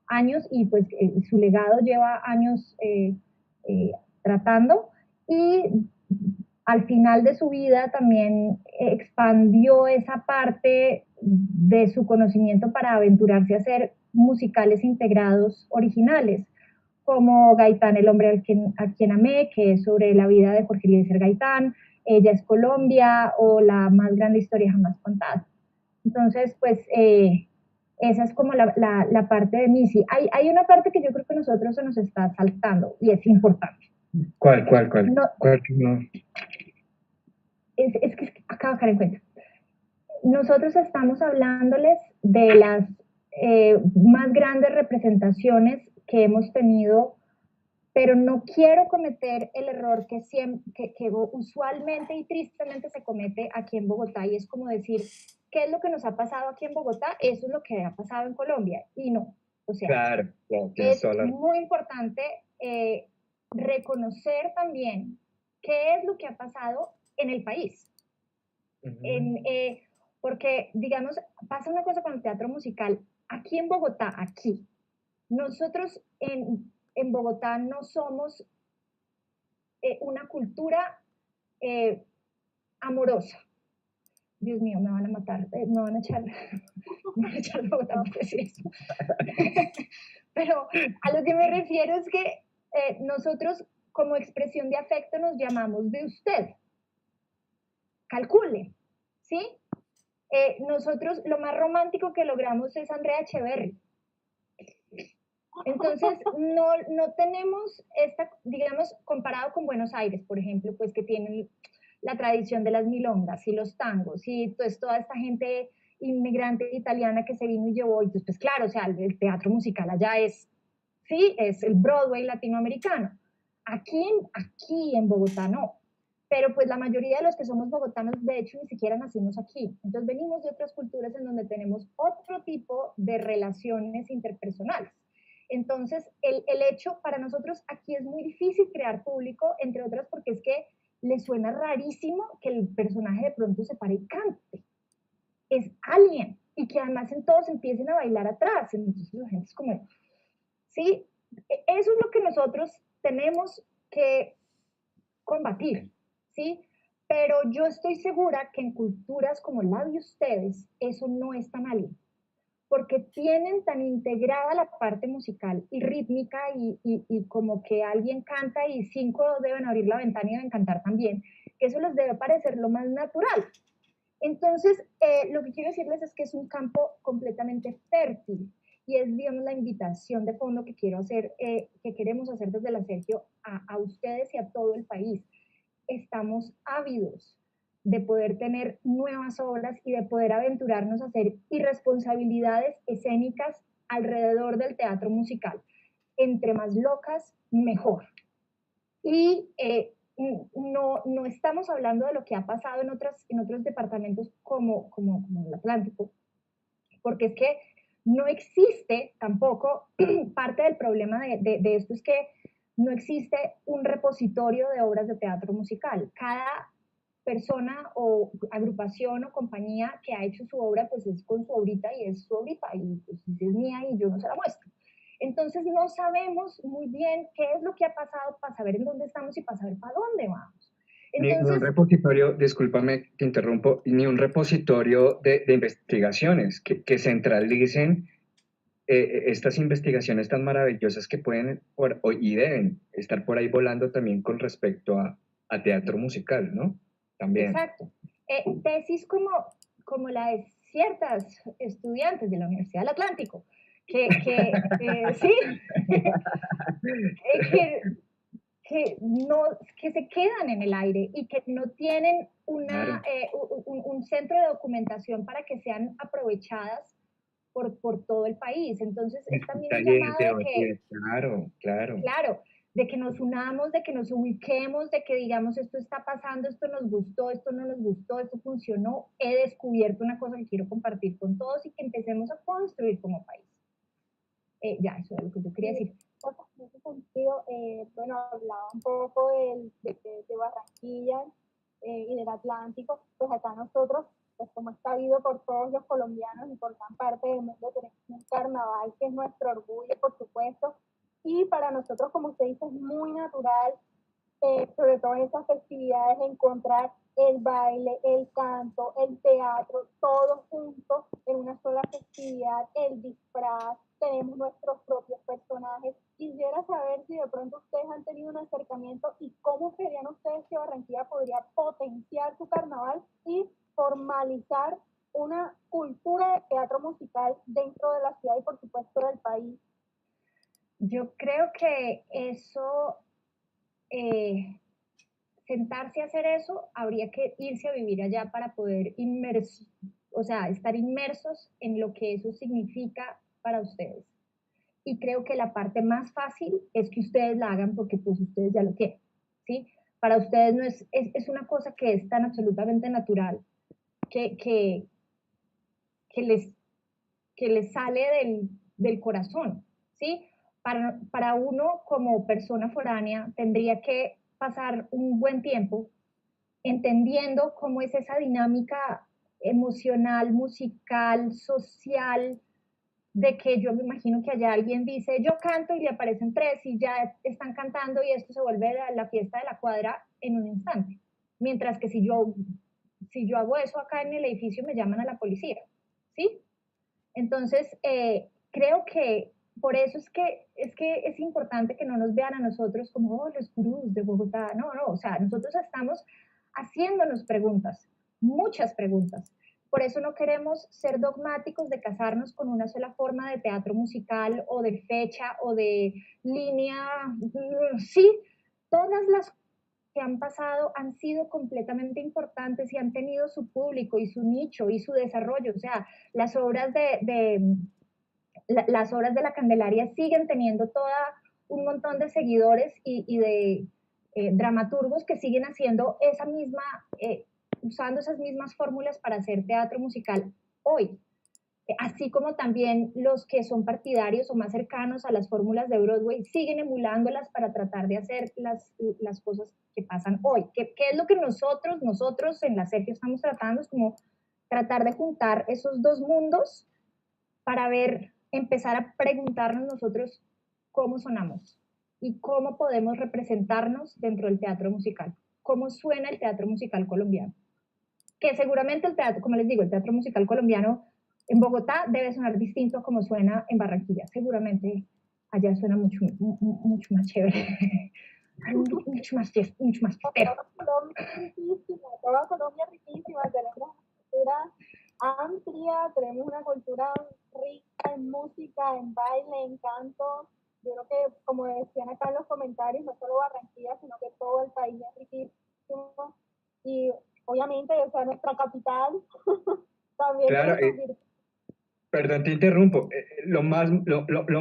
años, y pues su legado lleva años tratando. Y al final de su vida también expandió esa parte de su conocimiento para aventurarse a hacer musicales integrados originales, como Gaitán, el hombre a quien amé, que es sobre la vida de Jorge Eliezer Gaitán, Ella es Colombia, o La más grande historia jamás contada. Entonces, pues esa es como la parte de Missy. Hay una parte que yo creo que a nosotros se nos está saltando y es importante. ¿Cuál? No, ¿Cuál no? es que acabo de caer en cuenta. Nosotros estamos hablándoles de las más grandes representaciones que hemos tenido, pero no quiero cometer el error que usualmente y tristemente se comete aquí en Bogotá, y es como decir, ¿qué es lo que nos ha pasado aquí en Bogotá? Eso es lo que ha pasado en Colombia, y no. O sea, Claro, tienes es toda la razón. muy importante reconocer también qué es lo que ha pasado en el país. Porque, digamos, pasa una cosa con el teatro musical. Aquí en Bogotá, aquí, nosotros en Bogotá no somos una cultura amorosa. Dios mío, me van a matar, me van a echar, me van a echar de Bogotá por decir eso. Pero a lo que me refiero es que nosotros como expresión de afecto nos llamamos de usted. Calcule, ¿sí? Nosotros lo más romántico que logramos es Andrea Echeverry. Entonces, no tenemos esta, digamos, comparado con Buenos Aires, por ejemplo, pues que tienen la tradición de las milongas y los tangos y pues toda esta gente inmigrante italiana que se vino y llevó, y pues claro, o sea, el teatro musical allá es, sí, es el Broadway latinoamericano. Aquí en Bogotá no, pero pues la mayoría de los que somos bogotanos, de hecho, ni siquiera nacimos aquí. Entonces venimos de otras culturas en donde tenemos otro tipo de relaciones interpersonales. Entonces, el hecho para nosotros aquí es muy difícil crear público, entre otras porque es que le suena rarísimo que el personaje de pronto se pare y cante. Es alguien, y que además en todos empiecen a bailar atrás. Entonces la gente es como, sí, eso es lo que nosotros tenemos que combatir, ¿sí? Pero yo estoy segura que en culturas como la de ustedes, eso no es tan alto, porque tienen tan integrada la parte musical y rítmica y como que alguien canta y 5 deben abrir la ventana y deben cantar también, que eso les debe parecer lo más natural. Entonces, lo que quiero decirles es que es un campo completamente fértil y es, digamos, la invitación de fondo que quiero hacer, que queremos hacer desde la Sergio a ustedes y a todo el país. Estamos ávidos de poder tener nuevas obras y de poder aventurarnos a hacer irresponsabilidades escénicas alrededor del teatro musical. Entre más locas, mejor. Y no estamos hablando de lo que ha pasado en otros departamentos como el Atlántico, porque es que no existe tampoco, parte del problema de esto es que no existe un repositorio de obras de teatro musical. Cada persona o agrupación o compañía que ha hecho su obra, pues es con su obrita y es su obrita, y pues es mía y yo no se la muestro. Entonces no sabemos muy bien qué es lo que ha pasado para saber en dónde estamos y para saber para dónde vamos. Entonces, ni un repositorio, discúlpame, te interrumpo, ni un repositorio de investigaciones que centralicen estas investigaciones tan maravillosas que pueden y deben estar por ahí volando también con respecto a teatro musical, ¿no? También. Exacto. Tesis como la de ciertas estudiantes de la Universidad del Atlántico, sí, que se quedan en el aire y que no tienen Claro. un centro de documentación para que sean aprovechadas por todo el país. Entonces es también un Talleres llamado de de que, oye, claro. claro, de que nos unamos, de que nos ubiquemos, de que digamos esto está pasando, esto nos gustó, esto no nos gustó, esto funcionó, he descubierto una cosa que quiero compartir con todos y que empecemos a construir como país. Ya, eso es lo que yo quería decir. En ese sentido, bueno, hablaba un poco de Barranquilla y del Atlántico, pues acá nosotros, pues como es sabido por todos los colombianos y por gran parte del mundo, tenemos un carnaval que es nuestro orgullo, por supuesto, y para nosotros, como usted dice, es muy natural sobre todo en estas festividades, encontrar el baile, el canto, el teatro, todo junto en una sola festividad, el disfraz, tenemos nuestros propios personajes. Quisiera saber si de pronto ustedes han tenido un acercamiento y cómo creerían ustedes que Barranquilla podría potenciar su carnaval y formalizar una cultura de teatro musical dentro de la ciudad y por supuesto del país. Yo creo que eso, sentarse a hacer eso, habría que irse a vivir allá para poder o sea, estar inmersos en lo que eso significa para ustedes. Y creo que la parte más fácil es que ustedes la hagan porque pues ustedes ya lo quieren, ¿sí? Para ustedes no es una cosa que es tan absolutamente natural que, que, que les, que les sale del corazón, ¿sí? Para uno como persona foránea tendría que pasar un buen tiempo entendiendo cómo es esa dinámica emocional, musical, social, de que yo me imagino que allá alguien dice, yo canto y le aparecen tres y ya están cantando y esto se vuelve la fiesta de la cuadra en un instante. Mientras que si yo hago eso acá en el edificio me llaman a la policía, ¿sí? Entonces, creo que por eso es importante que no nos vean a nosotros como oh, los gurús de Bogotá. No, no, o sea, nosotros estamos haciéndonos preguntas, muchas preguntas. Por eso no queremos ser dogmáticos de casarnos con una sola forma de teatro musical o de fecha o de línea. Sí, todas las que han pasado han sido completamente importantes y han tenido su público y su nicho y su desarrollo. O sea, las obras las obras de la Candelaria siguen teniendo toda un montón de seguidores y de dramaturgos que siguen haciendo esa misma, usando esas mismas fórmulas para hacer teatro musical hoy. Así como también los que son partidarios o más cercanos a las fórmulas de Broadway siguen emulándolas para tratar de hacer las cosas que pasan hoy. ¿Qué es lo que nosotros en la Sergio estamos tratando? Es como tratar de juntar esos dos mundos para empezar a preguntarnos nosotros cómo sonamos y cómo podemos representarnos dentro del teatro musical. ¿Cómo suena el teatro musical colombiano? Que seguramente el teatro, como les digo, el teatro musical colombiano en Bogotá debe sonar distinto a como suena en Barranquilla. Seguramente allá suena mucho más chévere. mucho más fiestero. Toda Colombia es riquísima, tenemos una cultura amplia, tenemos una cultura rica en música, en baile, en canto. Yo creo que, como decían acá en los comentarios, no solo Barranquilla, sino que todo el país es riquísimo. Y obviamente, o sea, nuestra capital también Claro, tiene sus virtudes. perdón, te interrumpo. Lo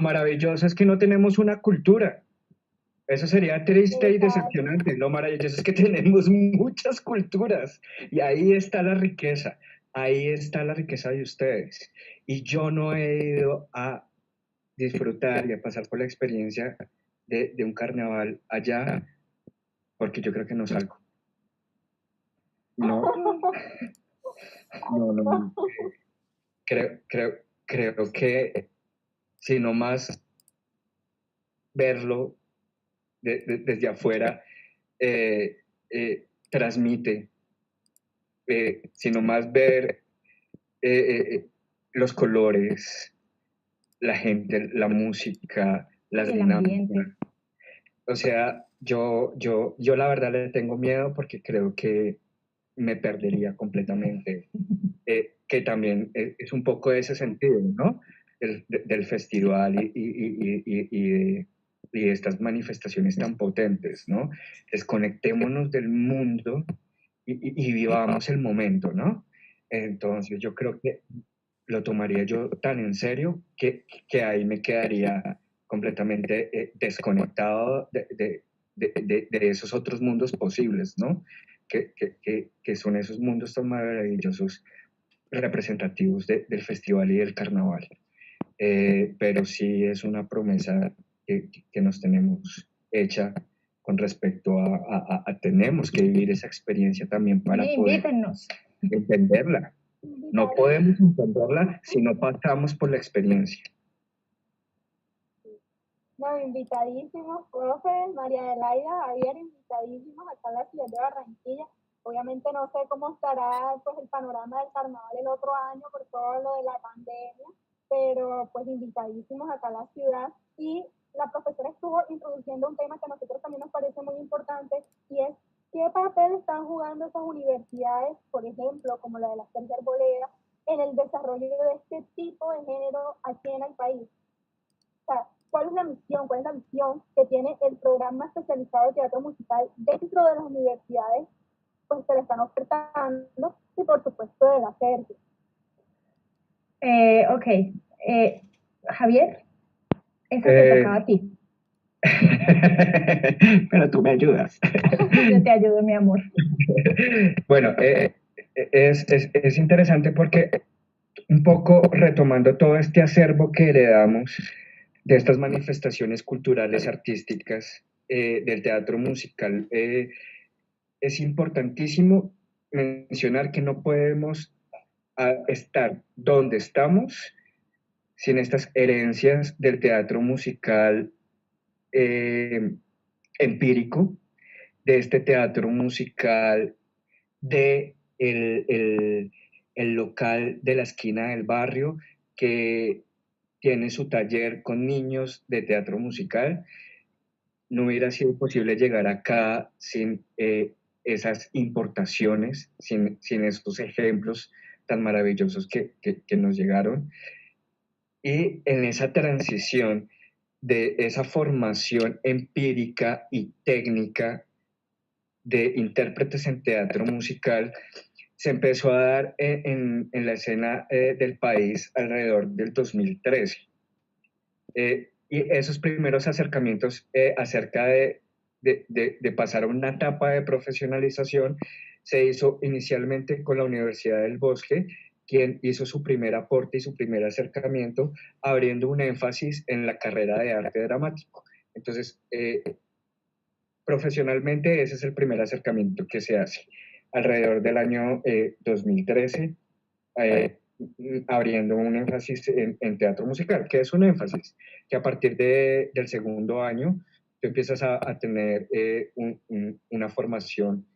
maravilloso es que no tenemos una cultura. Eso sería triste y decepcionante. Lo maravilloso es que tenemos muchas culturas y ahí está la riqueza de ustedes. Y yo no he ido a disfrutar y a pasar por la experiencia de un carnaval allá porque yo creo que no salgo. No, no. Creo que sino más verlo desde afuera transmite, sino más ver los colores, la gente, la música, las dinámicas. O sea, yo la verdad le tengo miedo porque creo que me perdería completamente, que también es un poco de ese sentido, ¿no? Del festival y de estas manifestaciones tan potentes, ¿no? Desconectémonos del mundo y vivamos el momento, ¿no? Entonces yo creo que lo tomaría yo tan en serio que ahí me quedaría completamente desconectado de esos otros mundos posibles, ¿no? Que son esos mundos tan maravillosos representativos del festival y del carnaval. Pero sí es una promesa que nos tenemos hecha con respecto a tenemos que vivir esa experiencia también para poder entenderla. No podemos entenderla si no pasamos por la experiencia. No, invitadísimos, profe, María Adelaida, Javier, invitadísimos acá a la ciudad de Barranquilla. Obviamente no sé cómo estará pues el panorama del carnaval el otro año por todo lo de la pandemia, pero pues invitadísimos acá a la ciudad. Y la profesora estuvo introduciendo un tema que a nosotros también nos parece muy importante, y es qué papel están jugando esas universidades, por ejemplo, como la de la Sergio Arboleda, en el desarrollo de este tipo de género aquí en el país. O sea, cuál es la misión, cuál es la visión que tiene el programa especializado de teatro musical dentro de las universidades, pues que le están ofertando, y por supuesto de la CERTI. Ok, Javier, esa te tocaba a ti. Pero tú me ayudas. Yo te ayudo, mi amor. Bueno, es interesante porque un poco retomando todo este acervo que heredamos de estas manifestaciones culturales, artísticas, del teatro musical, es importantísimo mencionar que no podemos estar donde estamos sin estas herencias del teatro musical eh, empírico, de este teatro musical de el local de la esquina del barrio que tiene su taller con niños de teatro musical. No hubiera sido posible llegar acá sin esas importaciones, sin estos ejemplos tan maravillosos que nos llegaron. Y en esa transición de esa formación empírica y técnica de intérpretes en teatro musical, se empezó a dar en la escena del país alrededor del 2013. Y esos primeros acercamientos acerca de pasar a una etapa de profesionalización se hizo inicialmente con la Universidad del Bosque, quien hizo su primer aporte y su primer acercamiento, abriendo un énfasis en la carrera de arte dramático. Entonces, profesionalmente ese es el primer acercamiento que se hace. Alrededor del año 2013, abriendo un énfasis en teatro musical. ¿Qué es un énfasis? Que a partir del segundo año tú empiezas a tener una formación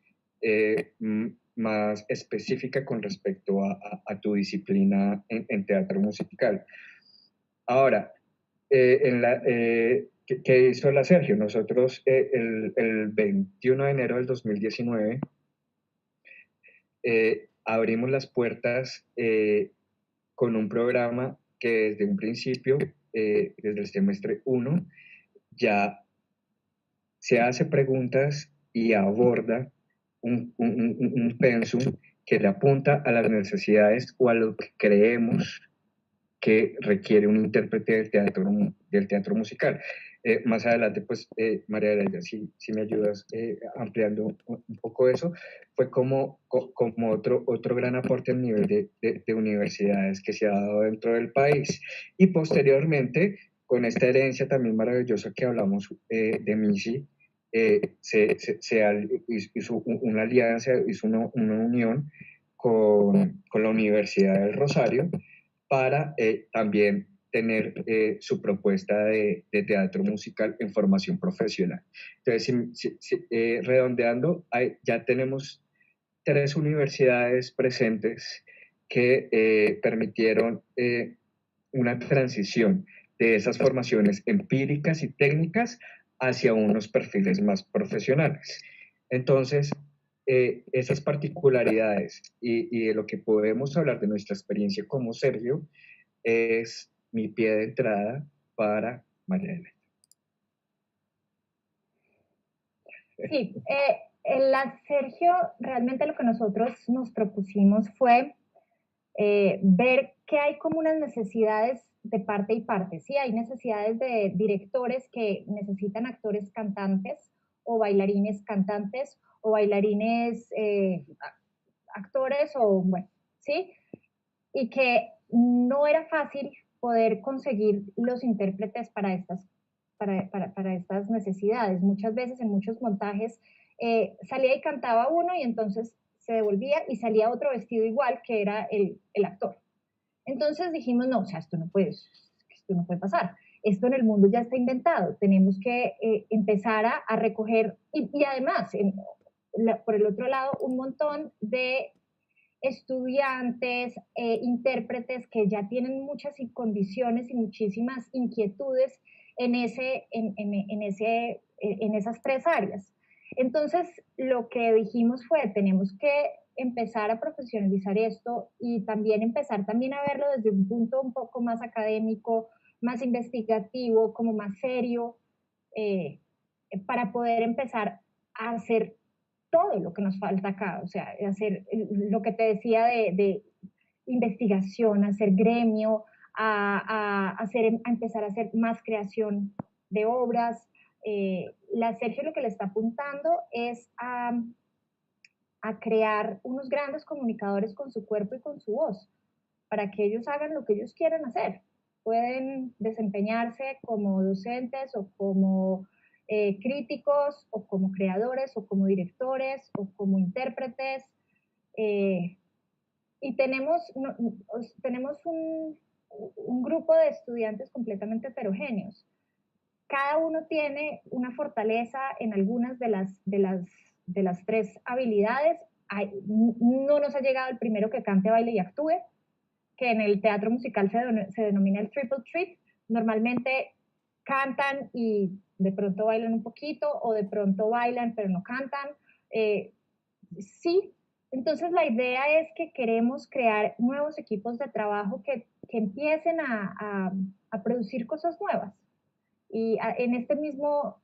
más específica con respecto a tu disciplina en teatro musical. Ahora, ¿qué hizo la Sergio? Nosotros el 21 de enero del 2019 abrimos las puertas con un programa que desde un principio, desde el semestre 1, ya se hace preguntas y aborda un pensum que le apunta a las necesidades o a lo que creemos que requiere un intérprete del teatro musical. Más adelante, pues, María Elena, si me ayudas ampliando un poco eso, fue como otro gran aporte a nivel de universidades que se ha dado dentro del país. Y posteriormente, con esta herencia también maravillosa que hablamos de MISI, hizo una alianza, hizo una unión con la Universidad del Rosario, para también tener su propuesta de teatro musical en formación profesional. Entonces, redondeando, ya tenemos 3 universidades presentes que permitieron una transición de esas formaciones empíricas y técnicas hacia unos perfiles más profesionales. Entonces, esas particularidades y de lo que podemos hablar de nuestra experiencia como Sergio es mi pie de entrada para María Elena. Sí, en la Sergio, realmente lo que nosotros nos propusimos fue ver que hay como unas necesidades de parte y parte, ¿sí? Hay necesidades de directores que necesitan actores cantantes o bailarines cantantes o bailarines actores o, bueno, ¿sí? Y que no era fácil poder conseguir los intérpretes para estas necesidades. Muchas veces en muchos montajes salía y cantaba uno y entonces se devolvía y salía otro vestido igual que era el actor. Entonces dijimos, no, o sea, esto no puede pasar. esto en el mundo ya está inventado, tenemos que empezar a recoger, y además, por el otro lado, un montón de estudiantes, intérpretes que ya tienen muchas condiciones y muchísimas inquietudes en esas tres áreas. Entonces, lo que dijimos fue, tenemos que empezar a profesionalizar esto y también empezar también a verlo desde un punto un poco más académico, más investigativo, como más serio, para poder empezar a hacer todo lo que nos falta acá, o sea, hacer lo que te decía de investigación, hacer gremio, a empezar a hacer más creación de obras. La Sergio lo que le está apuntando es a crear unos grandes comunicadores con su cuerpo y con su voz, para que ellos hagan lo que ellos quieran hacer. Pueden desempeñarse como docentes o como críticos o como creadores o como directores o como intérpretes. Y tenemos un grupo de estudiantes completamente heterogéneos. Cada uno tiene una fortaleza en algunas de las tres habilidades. No nos ha llegado el primero que cante, baile y actúe, que en el teatro musical se denomina el triple threat. Normalmente cantan y de pronto bailan un poquito, o de pronto bailan pero no cantan. Sí, entonces la idea es que queremos crear nuevos equipos de trabajo que empiecen a producir cosas nuevas. Y en este mismo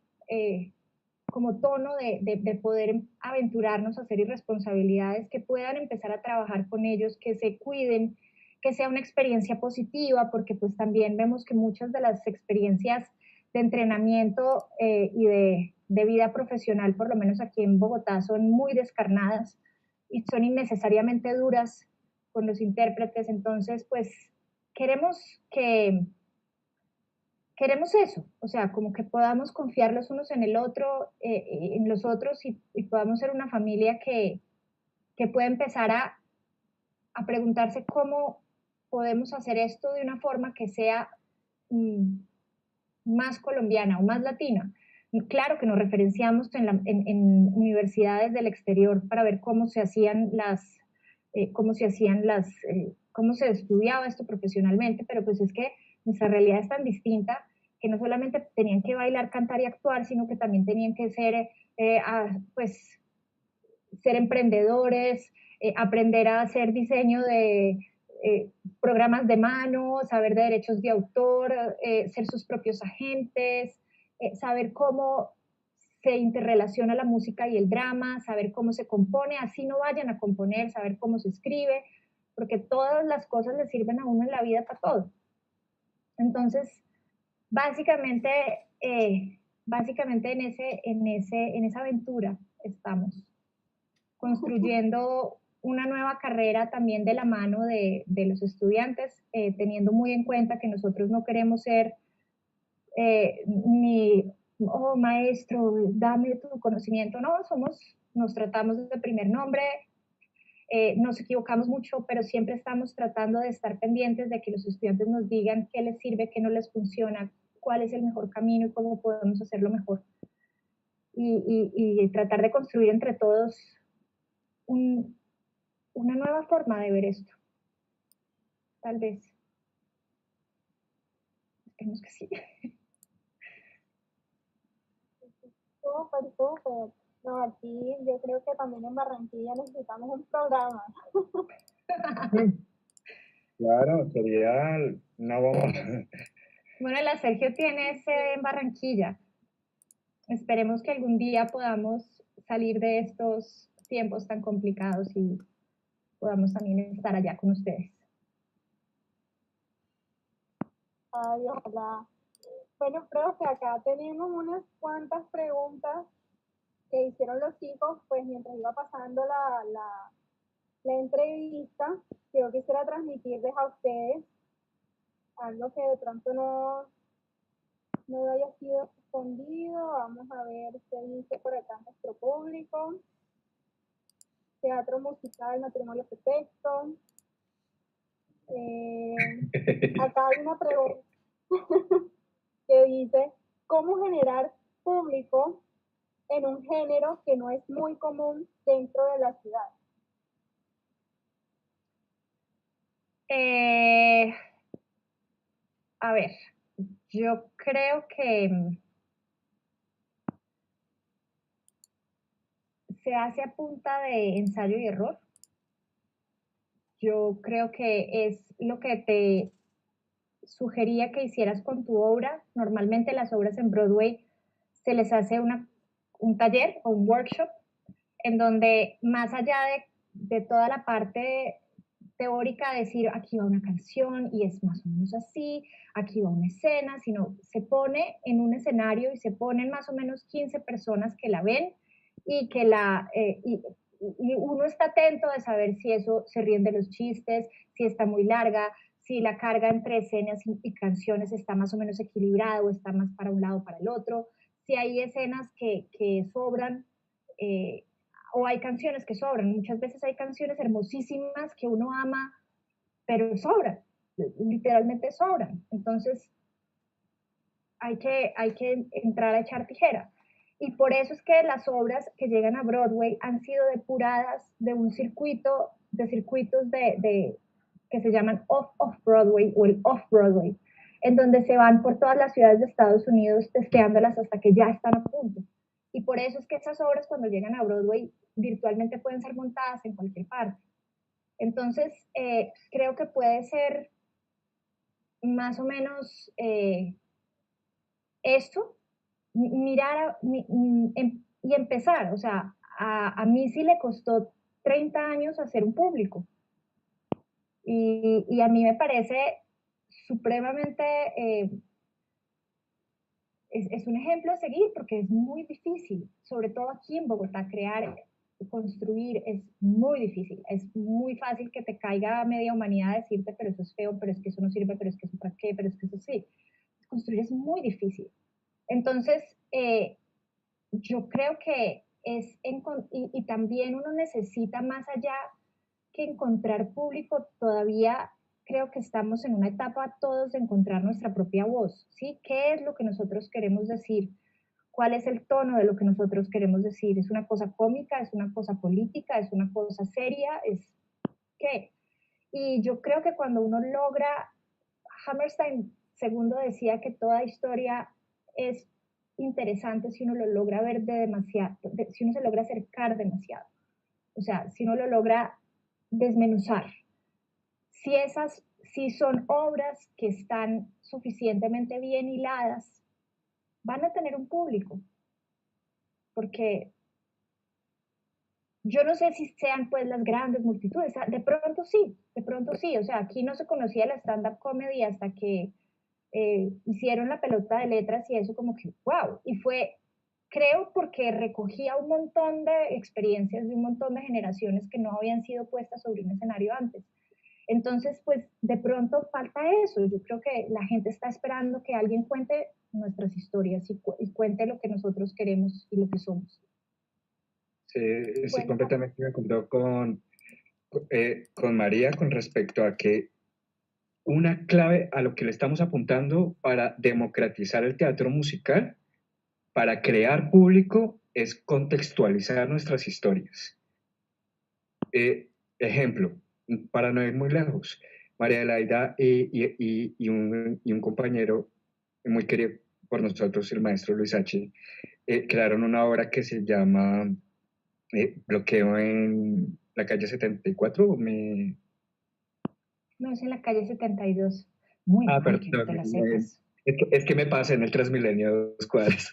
como tono de poder aventurarnos a hacer irresponsabilidades, que puedan empezar a trabajar con ellos, que se cuiden, que sea una experiencia positiva, porque pues también vemos que muchas de las experiencias de entrenamiento y de vida profesional, por lo menos aquí en Bogotá, son muy descarnadas y son innecesariamente duras con los intérpretes. Entonces, pues queremos eso, o sea, como que podamos confiar los unos en el otro, en los otros, y podamos ser una familia que pueda empezar a preguntarse cómo podemos hacer esto de una forma que sea más colombiana o más latina. Claro que nos referenciamos en universidades del exterior para ver cómo se hacían cómo se estudiaba esto profesionalmente, pero pues es que nuestra realidad es tan distinta que no solamente tenían que bailar, cantar y actuar, sino que también tenían que ser, pues, ser emprendedores, aprender a hacer diseño de programas de mano, saber de derechos de autor, ser sus propios agentes, saber cómo se interrelaciona la música y el drama, saber cómo se compone, así no vayan a componer, saber cómo se escribe, porque todas las cosas le sirven a uno en la vida para todo. Entonces, básicamente, en esa aventura estamos construyendo una nueva carrera también de la mano de los estudiantes, teniendo muy en cuenta que nosotros no queremos ser ni, oh maestro, dame tu conocimiento, no, nos tratamos de primer nombre, nos equivocamos mucho, pero siempre estamos tratando de estar pendientes de que los estudiantes nos digan qué les sirve, qué no les funciona, cuál es el mejor camino y cómo podemos hacerlo mejor. Y tratar de construir entre todos una nueva forma de ver esto. Tal vez. Esperemos que sí. Súper, súper. No, aquí yo creo que también en Barranquilla necesitamos un programa. Claro, sería una bomba. Bueno, la Sergio tiene sede en Barranquilla. Esperemos que algún día podamos salir de estos tiempos tan complicados y podamos también estar allá con ustedes. Ay, ojalá. Bueno, profe, acá tenemos unas cuantas preguntas que hicieron los chicos, pues mientras iba pasando la entrevista, que yo quisiera transmitirles a ustedes algo que de pronto no haya sido respondido. Vamos a ver qué dice por acá nuestro público. Teatro musical, matrimonio perfecto. Acá hay una pregunta. que dice cómo generar público en un género que no es muy común dentro de la ciudad. A ver, yo creo que se hace a punta de ensayo y error. Yo creo que es lo que te sugería que hicieras con tu obra. Normalmente las obras en Broadway se les hace un taller o un workshop en donde más allá de toda la parte teórica, decir aquí va una canción y es más o menos así, aquí va una escena, sino se pone en un escenario y se ponen más o menos 15 personas que la ven y que y uno está atento de saber si eso se ríen de los chistes, si está muy larga, si la carga entre escenas y canciones está más o menos equilibrada o está más para un lado o para el otro, si hay escenas que sobran, o hay canciones que sobran. Muchas veces hay canciones hermosísimas que uno ama, pero sobran, literalmente sobran. Entonces hay que entrar a echar tijera. Y por eso es que las obras que llegan a Broadway han sido depuradas de un circuito, de circuitos que se llaman off-Broadway o el off-Broadway, en donde se van por todas las ciudades de Estados Unidos testeándolas hasta que ya están a punto. Y por eso es que esas obras cuando llegan a Broadway virtualmente pueden ser montadas en cualquier parte. Entonces, creo que puede ser más o menos esto, mirar y empezar. O sea, a mí sí le costó 30 años hacer un público. Y a mí me parece supremamente, es un ejemplo a seguir porque es muy difícil, sobre todo aquí en Bogotá, crear, construir es muy difícil. Es muy fácil que te caiga media humanidad a decirte, pero eso es feo, pero es que eso no sirve, pero es que eso para qué, pero es que eso sí. Construir es muy difícil. Entonces, yo creo que y también uno necesita más allá que encontrar público, todavía creo que estamos en una etapa todos de encontrar nuestra propia voz, ¿sí? ¿Qué es lo que nosotros queremos decir? ¿Cuál es el tono de lo que nosotros queremos decir? ¿Es una cosa cómica? ¿Es una cosa política? ¿Es una cosa seria? ¿Es qué? Y yo creo que cuando uno logra, Hammerstein segundo decía que toda historia es interesante si uno lo logra ver si uno se logra acercar demasiado. O sea, si uno lo logra desmenuzar. Si son obras que están suficientemente bien hiladas, van a tener un público. Porque yo no sé si sean pues las grandes multitudes, de pronto sí, o sea, aquí no se conocía la stand-up comedy hasta que hicieron la pelota de letras y eso como que, wow, y fue, creo, porque recogía un montón de experiencias de un montón de generaciones que no habían sido puestas sobre un escenario antes. Entonces, pues de pronto falta eso, yo creo que la gente está esperando que alguien cuente nuestras historias y cuente lo que nosotros queremos y lo que somos. Sí, estoy Bueno, completamente de acuerdo con María con respecto a que una clave a lo que le estamos apuntando para democratizar el teatro musical, para crear público, es contextualizar nuestras historias. Ejemplo, para no ir muy lejos, María Adelaida y un compañero muy querido por nosotros, el maestro Luis H., crearon una obra que se llama Bloqueo en la calle 74. No, es en la calle 72. Muy Ah, mal que no te perdón. la sepas. Es que me pasé en el Transmilenio 2 cuadras.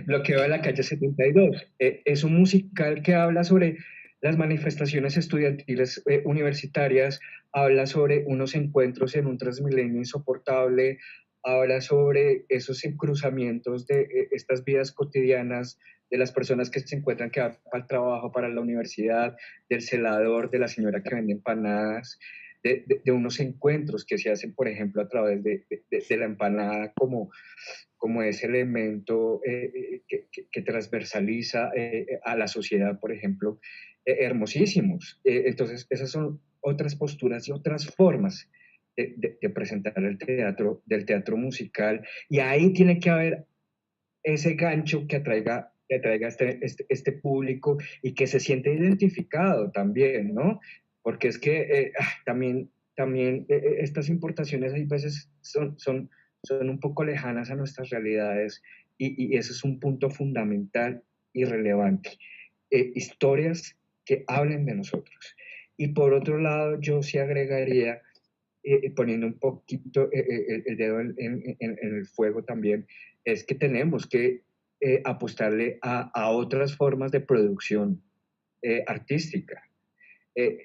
Bloqueo de la calle 72. Es un musical que habla sobre las manifestaciones estudiantiles universitarias, habla sobre unos encuentros en un Transmilenio insoportable, habla sobre esos cruzamientos de estas vidas cotidianas de las personas que se encuentran que van para el trabajo, para la universidad, del celador, de la señora que vende empanadas, de unos encuentros que se hacen, por ejemplo, a través de la empanada como ese elemento que transversaliza a la sociedad, por ejemplo, hermosísimos. Entonces, esas son otras posturas y otras formas de presentar del teatro musical, y ahí tiene que haber ese gancho que atraiga este público y que se siente identificado también, ¿no? Porque es que también estas importaciones hay veces son un poco lejanas a nuestras realidades y ese es un punto fundamental y relevante. Historias que hablen de nosotros. Y por otro lado, yo sí agregaría, poniendo un poquito el dedo en el fuego también, es que tenemos que apostarle a otras formas de producción artística.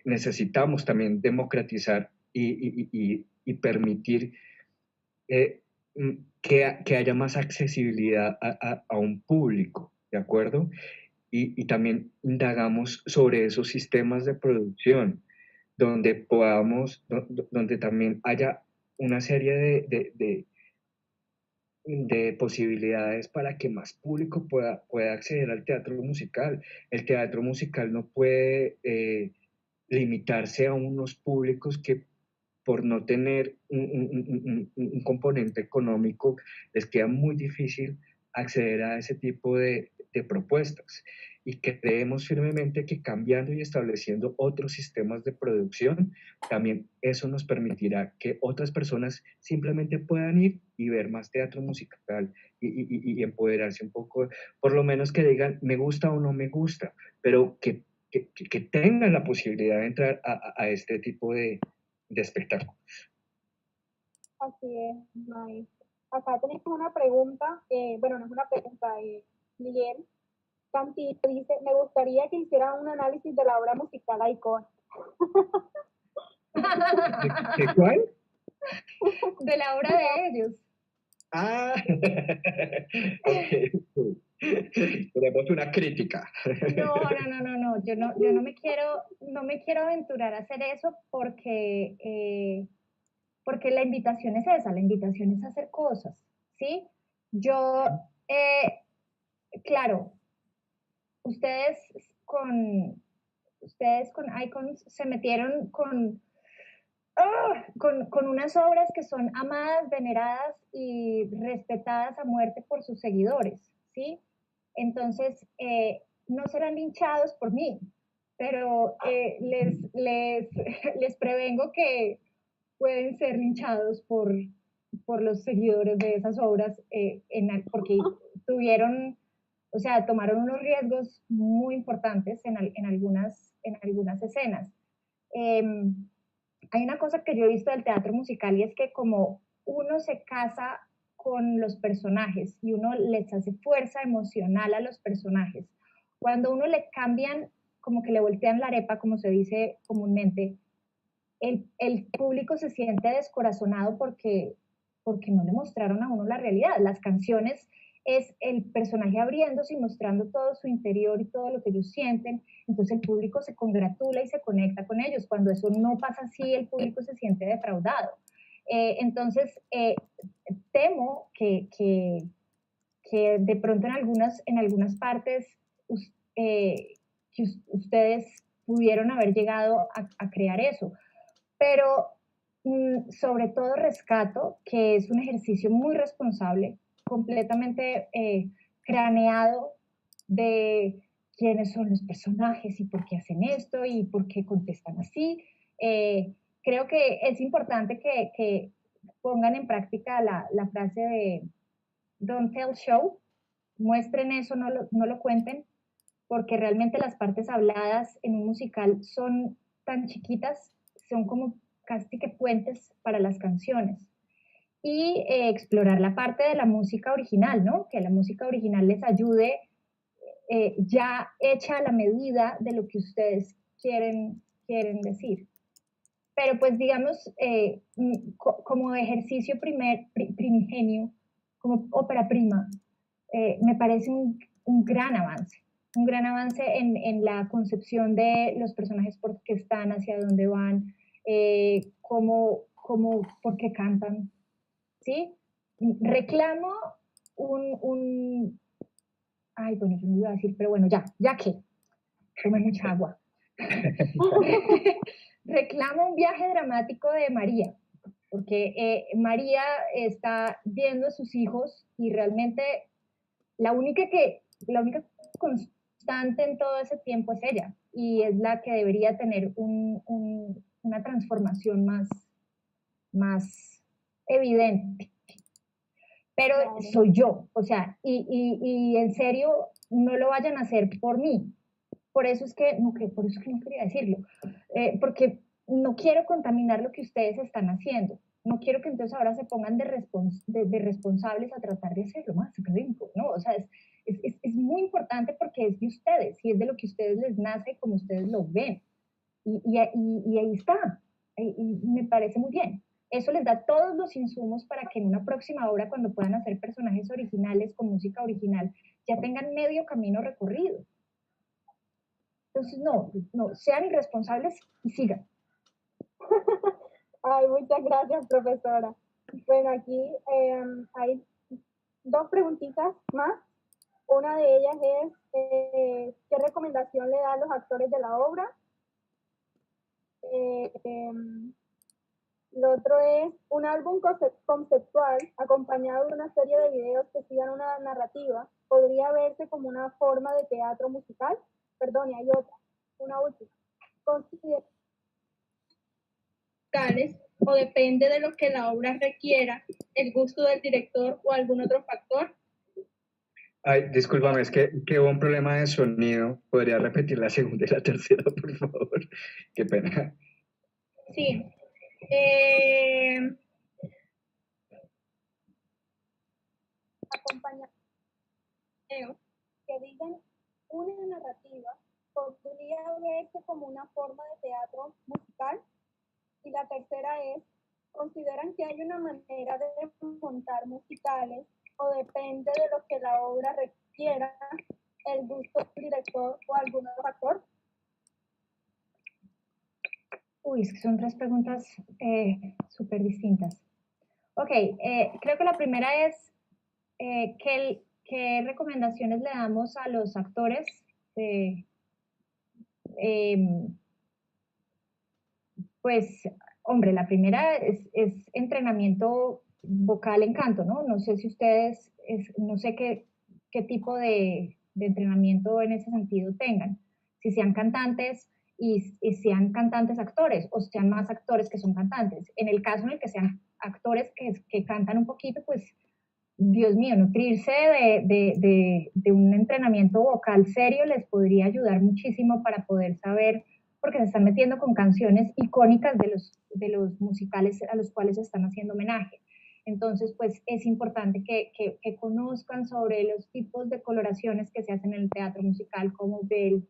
Necesitamos también democratizar y permitir que haya más accesibilidad a un público, ¿de acuerdo? Y también indagamos sobre esos sistemas de producción donde donde también haya una serie de posibilidades para que más público pueda acceder al teatro musical. El teatro musical no puede limitarse a unos públicos que por no tener un componente económico les queda muy difícil acceder a ese tipo de propuestas. Y creemos firmemente que cambiando y estableciendo otros sistemas de producción, también eso nos permitirá que otras personas simplemente puedan ir y ver más teatro musical y empoderarse un poco, por lo menos que digan me gusta o no me gusta, pero que tengan la posibilidad de entrar a este tipo de espectáculos. Así es, maestro. Acá tenemos una pregunta, bueno, no es una pregunta, Miguel Cantito dice, me gustaría que hicieran un análisis de la obra musical Icon. ¿De cuál? De la obra de ellos. Ah, ok. Tenemos una crítica. No, yo no me quiero aventurar a hacer eso porque la invitación es esa, la invitación es hacer cosas, ¿sí? Yo, claro, ustedes con, ustedes con Icons se metieron con unas obras que son amadas, veneradas y respetadas a muerte por sus seguidores, ¿sí? Entonces, no serán linchados por mí, pero les prevengo que pueden ser linchados por los seguidores de esas obras porque tuvieron, o sea, tomaron unos riesgos muy importantes en algunas escenas. Eh, Hay una cosa que yo he visto del teatro musical y es que como uno se casa con los personajes y uno les hace fuerza emocional a los personajes, cuando uno le cambian, como que le voltean la arepa, como se dice comúnmente, el público se siente descorazonado porque no le mostraron a uno la realidad. Las canciones es el personaje abriéndose y mostrando todo su interior y todo lo que ellos sienten. Entonces el público se congratula y se conecta con ellos. Cuando eso no pasa así, el público se siente defraudado. Entonces, temo que de pronto en algunas partes que ustedes pudieron haber llegado a crear eso. Pero sobre todo rescato que es un ejercicio muy responsable, completamente craneado de quiénes son los personajes y por qué hacen esto y por qué contestan así. Creo que es importante que pongan en práctica la frase de Don't Tell Show, muestren eso, no lo cuenten, porque realmente las partes habladas en un musical son tan chiquitas, son como casi que puentes para las canciones. Y explorar la parte de la música original, ¿no? Que la música original les ayude ya hecha a la medida de lo que ustedes quieren decir. Pero pues digamos, como ejercicio primigenio, como ópera prima, me parece un gran avance en la concepción de los personajes, por qué están, hacia dónde van, por qué cantan, ¿sí? Reclamo ay, bueno, yo no iba a decir, pero bueno, ya que, tomé mucha agua. Reclamo un viaje dramático de María, porque María está viendo a sus hijos y realmente la única constante en todo ese tiempo es ella, y es la que debería tener una transformación más evidente. Pero Claro. soy yo, o sea, y en serio, no lo vayan a hacer por mí. Por eso es que no quería decirlo, porque no quiero contaminar lo que ustedes están haciendo. No quiero que entonces ahora se pongan de responsables a tratar de hacerlo más académico, ¿no? O sea, es muy importante porque es de ustedes y es de lo que a ustedes les nace como ustedes lo ven. Y ahí está. Y me parece muy bien. Eso les da todos los insumos para que en una próxima obra, cuando puedan hacer personajes originales con música original, ya tengan medio camino recorrido. Entonces, no, sean irresponsables y sigan. Ay, muchas gracias, profesora. Bueno, aquí hay dos preguntitas más. Una de ellas es, ¿qué recomendación le da a los actores de la obra? Lo otro es un álbum conceptual acompañado de una serie de videos que sigan una narrativa. ¿Podría verse como una forma de teatro musical? Perdón, y hay otra, una última. ¿O depende de lo que la obra requiera, el gusto del director o algún otro factor? Ay, discúlpame, es que hubo un problema de sonido. ¿Podría repetir la segunda y la tercera, por favor? Qué pena. Sí. Acompañar que digan una narrativa podría verse como una forma de teatro musical. Y la tercera es, ¿consideran que hay una manera de montar musicales o depende de lo que la obra requiera, el gusto del director o algún otro factor? Uy, es que son tres preguntas súper distintas. Ok, creo que la primera es ¿qué recomendaciones le damos a los actores? Pues, hombre, la primera es entrenamiento vocal en canto, ¿no? No sé si ustedes, no sé qué tipo de entrenamiento en ese sentido tengan. Si sean cantantes y sean cantantes actores o sean más actores que son cantantes. En el caso en el que sean actores que cantan un poquito, pues, Dios mío, nutrirse de un entrenamiento vocal serio les podría ayudar muchísimo para poder saber, porque se están metiendo con canciones icónicas de los musicales a los cuales se están haciendo homenaje. Entonces, pues es importante que conozcan sobre los tipos de coloraciones que se hacen en el teatro musical, como bell,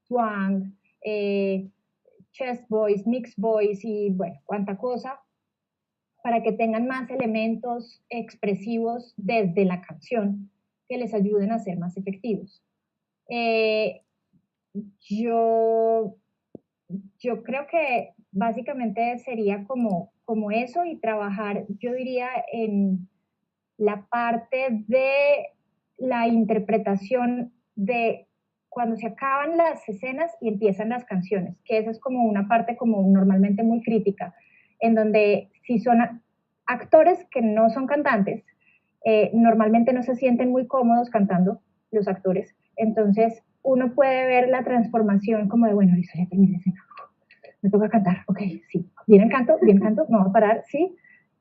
twang, chest voice, mixed voice y bueno, cuánta cosa, para que tengan más elementos expresivos desde la canción que les ayuden a ser más efectivos. Yo, yo creo que básicamente sería como eso y trabajar, yo diría, en la parte de la interpretación de cuando se acaban las escenas y empiezan las canciones, que esa es como una parte como normalmente muy crítica, en donde si son actores que no son cantantes, normalmente no se sienten muy cómodos cantando los actores, entonces uno puede ver la transformación como de, bueno, listo, ya terminé la escena, me toca cantar, ok, sí, bien canto, no va a parar, sí,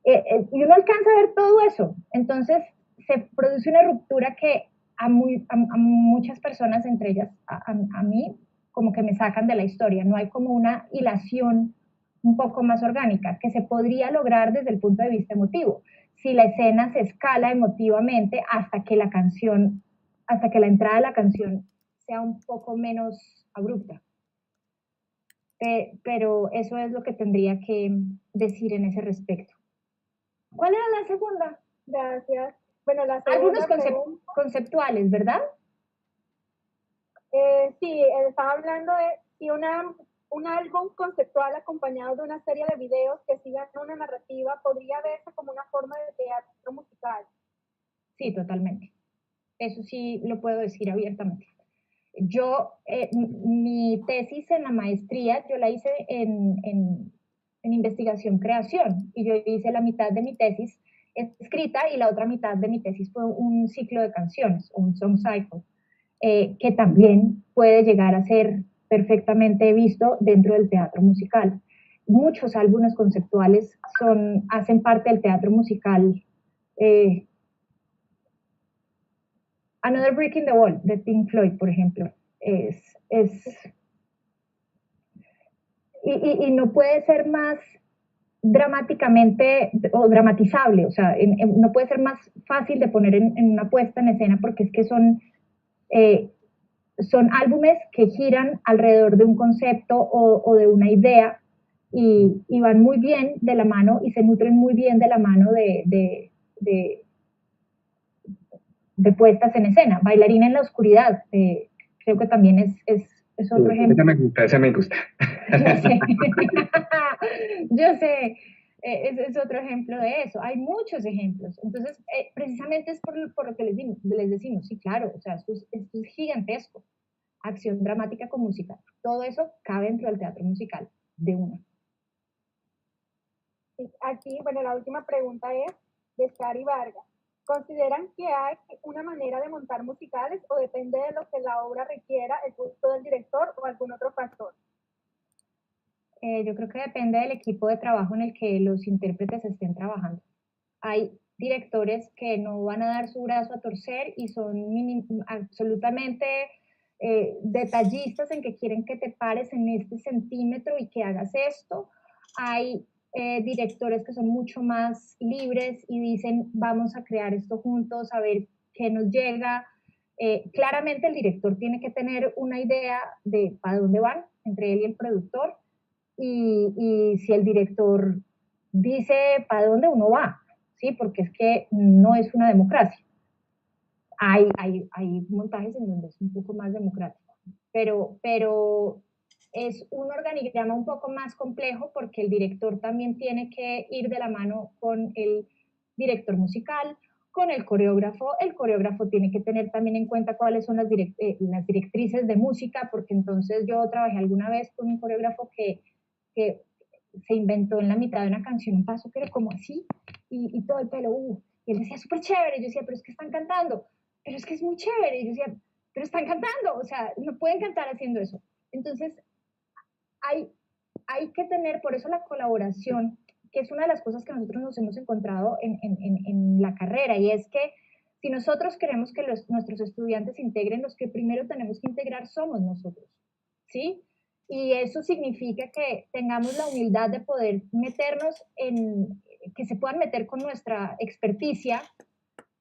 y uno alcanza a ver todo eso, entonces se produce una ruptura que a muchas personas, entre ellas a mí, como que me sacan de la historia, no hay como una hilación un poco más orgánica, que se podría lograr desde el punto de vista emotivo, si la escena se escala emotivamente hasta que la canción, hasta que la entrada de la canción sea un poco menos abrupta. Pero eso es lo que tendría que decir en ese respecto. ¿Cuál era la segunda? Gracias. Bueno, la Algunos segunda conceptuales, ¿verdad? Sí, estaba hablando de si un álbum conceptual acompañado de una serie de videos que sigan una narrativa podría verse como una forma de teatro musical. Sí, totalmente. Eso sí lo puedo decir abiertamente. Yo, mi tesis en la maestría, yo la hice en en investigación-creación, y yo hice la mitad de mi tesis escrita y la otra mitad de mi tesis fue un ciclo de canciones, un song cycle, que también puede llegar a ser perfectamente visto dentro del teatro musical. Muchos álbumes conceptuales hacen parte del teatro musical. Another Brick in the Wall, de Pink Floyd, por ejemplo, y no puede ser más dramáticamente o dramatizable, o sea, no puede ser más fácil de poner en una puesta en escena, porque es que son álbumes que giran alrededor de un concepto o de una idea y van muy bien de la mano y se nutren muy bien de la mano de puestas en escena. Bailarina en la oscuridad, creo que también es otro ejemplo. Esa me gusta. Yo sé, yo sé. Es otro ejemplo de eso. Hay muchos ejemplos. Entonces, precisamente es por lo que les decimos, sí, claro, o sea, esto es gigantesco. Acción dramática con música. Todo eso cabe dentro del teatro musical, de una. Aquí, bueno, la última pregunta es de Sari Vargas. ¿Consideran que hay una manera de montar musicales o depende de lo que la obra requiera, el gusto del director o algún otro factor? Yo creo que depende del equipo de trabajo en el que los intérpretes estén trabajando. Hay directores que no van a dar su brazo a torcer y son absolutamente detallistas en que quieren que te pares en este centímetro y que hagas esto. Hay directores que son mucho más libres y dicen, vamos a crear esto juntos, a ver qué nos llega. Claramente el director tiene que tener una idea de para dónde van entre él y el productor, y si el director dice para dónde uno va, ¿sí? Porque es que no es una democracia. Hay montajes en donde es un poco más democrático, pero es un organigrama un poco más complejo porque el director también tiene que ir de la mano con el director musical, con el coreógrafo tiene que tener también en cuenta cuáles son las directrices de música, porque entonces yo trabajé alguna vez con un coreógrafo que se inventó en la mitad de una canción un paso que era como así, y todo el pelo, y él decía, súper chévere, yo decía, pero es que están cantando, pero es que es muy chévere, y yo decía, pero están cantando, o sea, no pueden cantar haciendo eso. Entonces, hay que tener, por eso la colaboración, que es una de las cosas que nosotros nos hemos encontrado en la carrera, y es que si nosotros queremos que nuestros estudiantes integren, los que primero tenemos que integrar somos nosotros, ¿sí? Y eso significa que tengamos la humildad de poder meternos que se puedan meter con nuestra experticia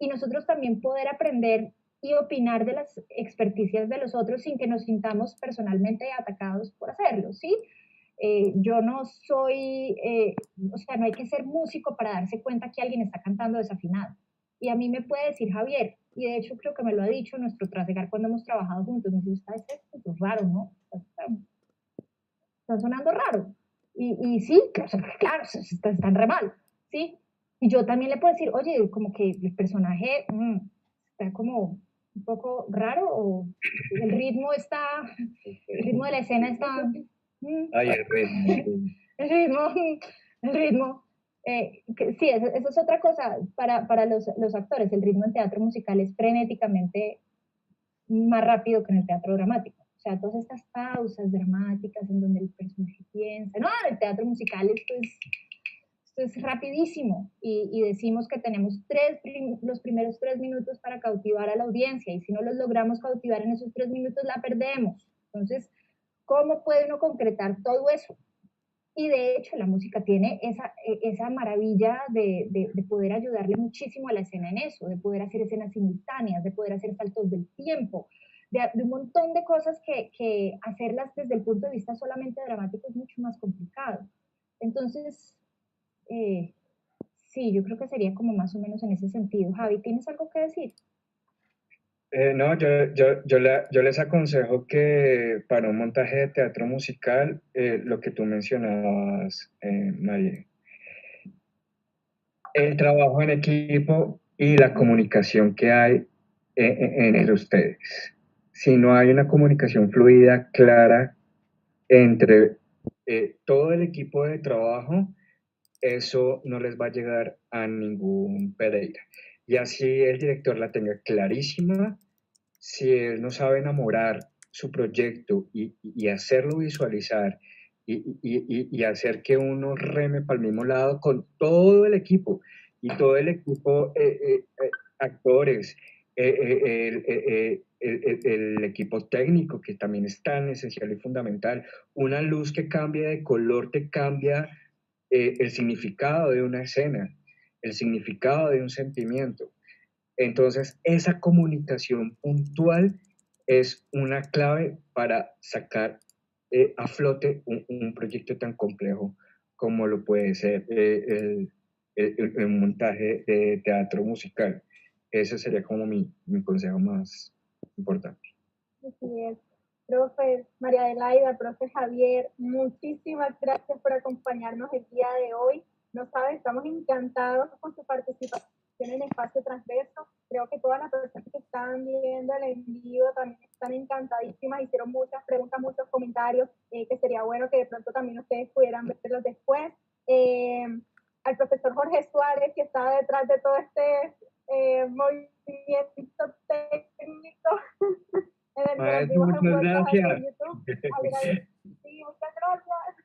y nosotros también poder aprender y opinar de las experticias de los otros sin que nos sintamos personalmente atacados por hacerlo, ¿sí? Yo no soy, o sea, no hay que ser músico para darse cuenta que alguien está cantando desafinado. Y a mí me puede decir Javier, y de hecho creo que me lo ha dicho nuestro trasegar cuando hemos trabajado juntos, me dice, esto es raro, ¿no? Está sonando raro. Y sí, claro, están re mal, ¿sí? Y yo también le puedo decir, oye, como que el personaje está como un poco raro, o el ritmo de la escena está... Ay, el ritmo. El ritmo. Sí, eso es otra cosa para los actores. El ritmo en teatro musical es frenéticamente más rápido que en el teatro dramático. O sea, todas estas pausas dramáticas en donde el personaje piensa. No, el teatro musical esto es rapidísimo y decimos que tenemos los primeros 3 minutos para cautivar a la audiencia y si no los logramos cautivar en esos 3 minutos la perdemos. Entonces, ¿cómo puede uno concretar todo eso? Y de hecho la música tiene esa maravilla de poder ayudarle muchísimo a la escena en eso, de poder hacer escenas simultáneas, de poder hacer saltos del tiempo, de un montón de cosas que hacerlas desde el punto de vista solamente dramático es mucho más complicado. Entonces, sí, yo creo que sería como más o menos en ese sentido. Javi, ¿tienes algo que decir? No, yo les aconsejo que para un montaje de teatro musical, lo que tú mencionabas, María, el trabajo en equipo y la comunicación que hay entre ustedes. Si no hay una comunicación fluida, clara, entre todo el equipo de trabajo, eso no les va a llegar a ningún Pereira. Y así el director la tenga clarísima, si él no sabe enamorar su proyecto y hacerlo visualizar y hacer que uno reme para el mismo lado con todo el equipo y todo el equipo, actores, el equipo técnico que también es tan esencial y fundamental. Una luz que cambia de color te cambia el significado de una escena, el significado de un sentimiento. Entonces, esa comunicación puntual es una clave para sacar a flote un proyecto tan complejo como lo puede ser el montaje de teatro musical. Ese sería como mi consejo más importante. Así es. Profe María Adelaida, profe Javier, muchísimas gracias por acompañarnos el día de hoy. No sabe, estamos encantados con su participación en Espacio Transverso. Creo que todas las personas que están viendo el en vivo también están encantadísimas, hicieron muchas preguntas, muchos comentarios, que sería bueno que de pronto también ustedes pudieran verlos después. Al profesor Jorge Suárez, que está detrás de todo este movimiento técnico en el que nos vimos envueltos aquí en YouTube. Sí, muchas gracias.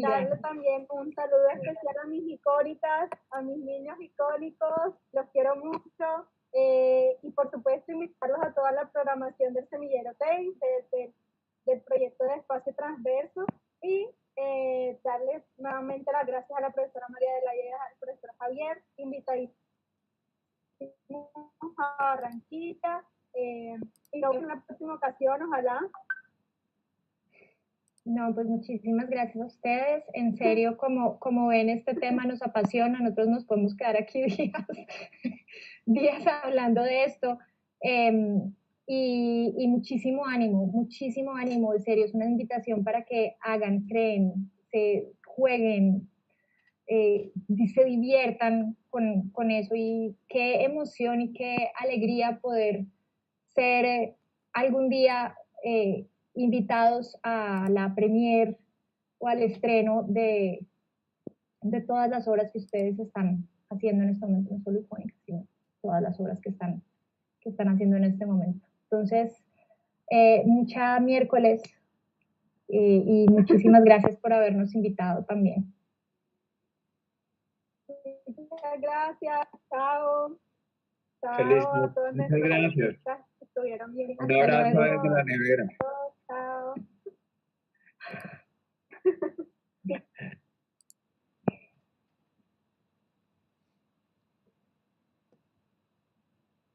Darle también un saludo especial a mis icónicas, a mis niños icónicos, los quiero mucho. Y por supuesto invitarlos a toda la programación del Semillero TEI, del proyecto de Espacio Transverso, y darles nuevamente las gracias a la profesora María de la Llega, al profesor Javier, invitadísimos a Barranquilla, y luego en la próxima ocasión, ojalá. No, pues muchísimas gracias a ustedes. En serio, como ven, este tema nos apasiona. Nosotros nos podemos quedar aquí días hablando de esto. Y muchísimo ánimo, en serio. Es una invitación para que hagan, creen, se jueguen, se diviertan con eso. Y qué emoción y qué alegría poder ser algún día invitados a la premier o al estreno de todas las obras que ustedes están haciendo en este momento, no solo icónicas, sino todas las obras que están haciendo en este momento. Entonces, mucha miércoles, y muchísimas gracias por habernos invitado también. Muchas gracias, chao. Feliz, Chao a todos muchas gracias. que estuvieron bien. Un abrazo desde la nevera. Chao.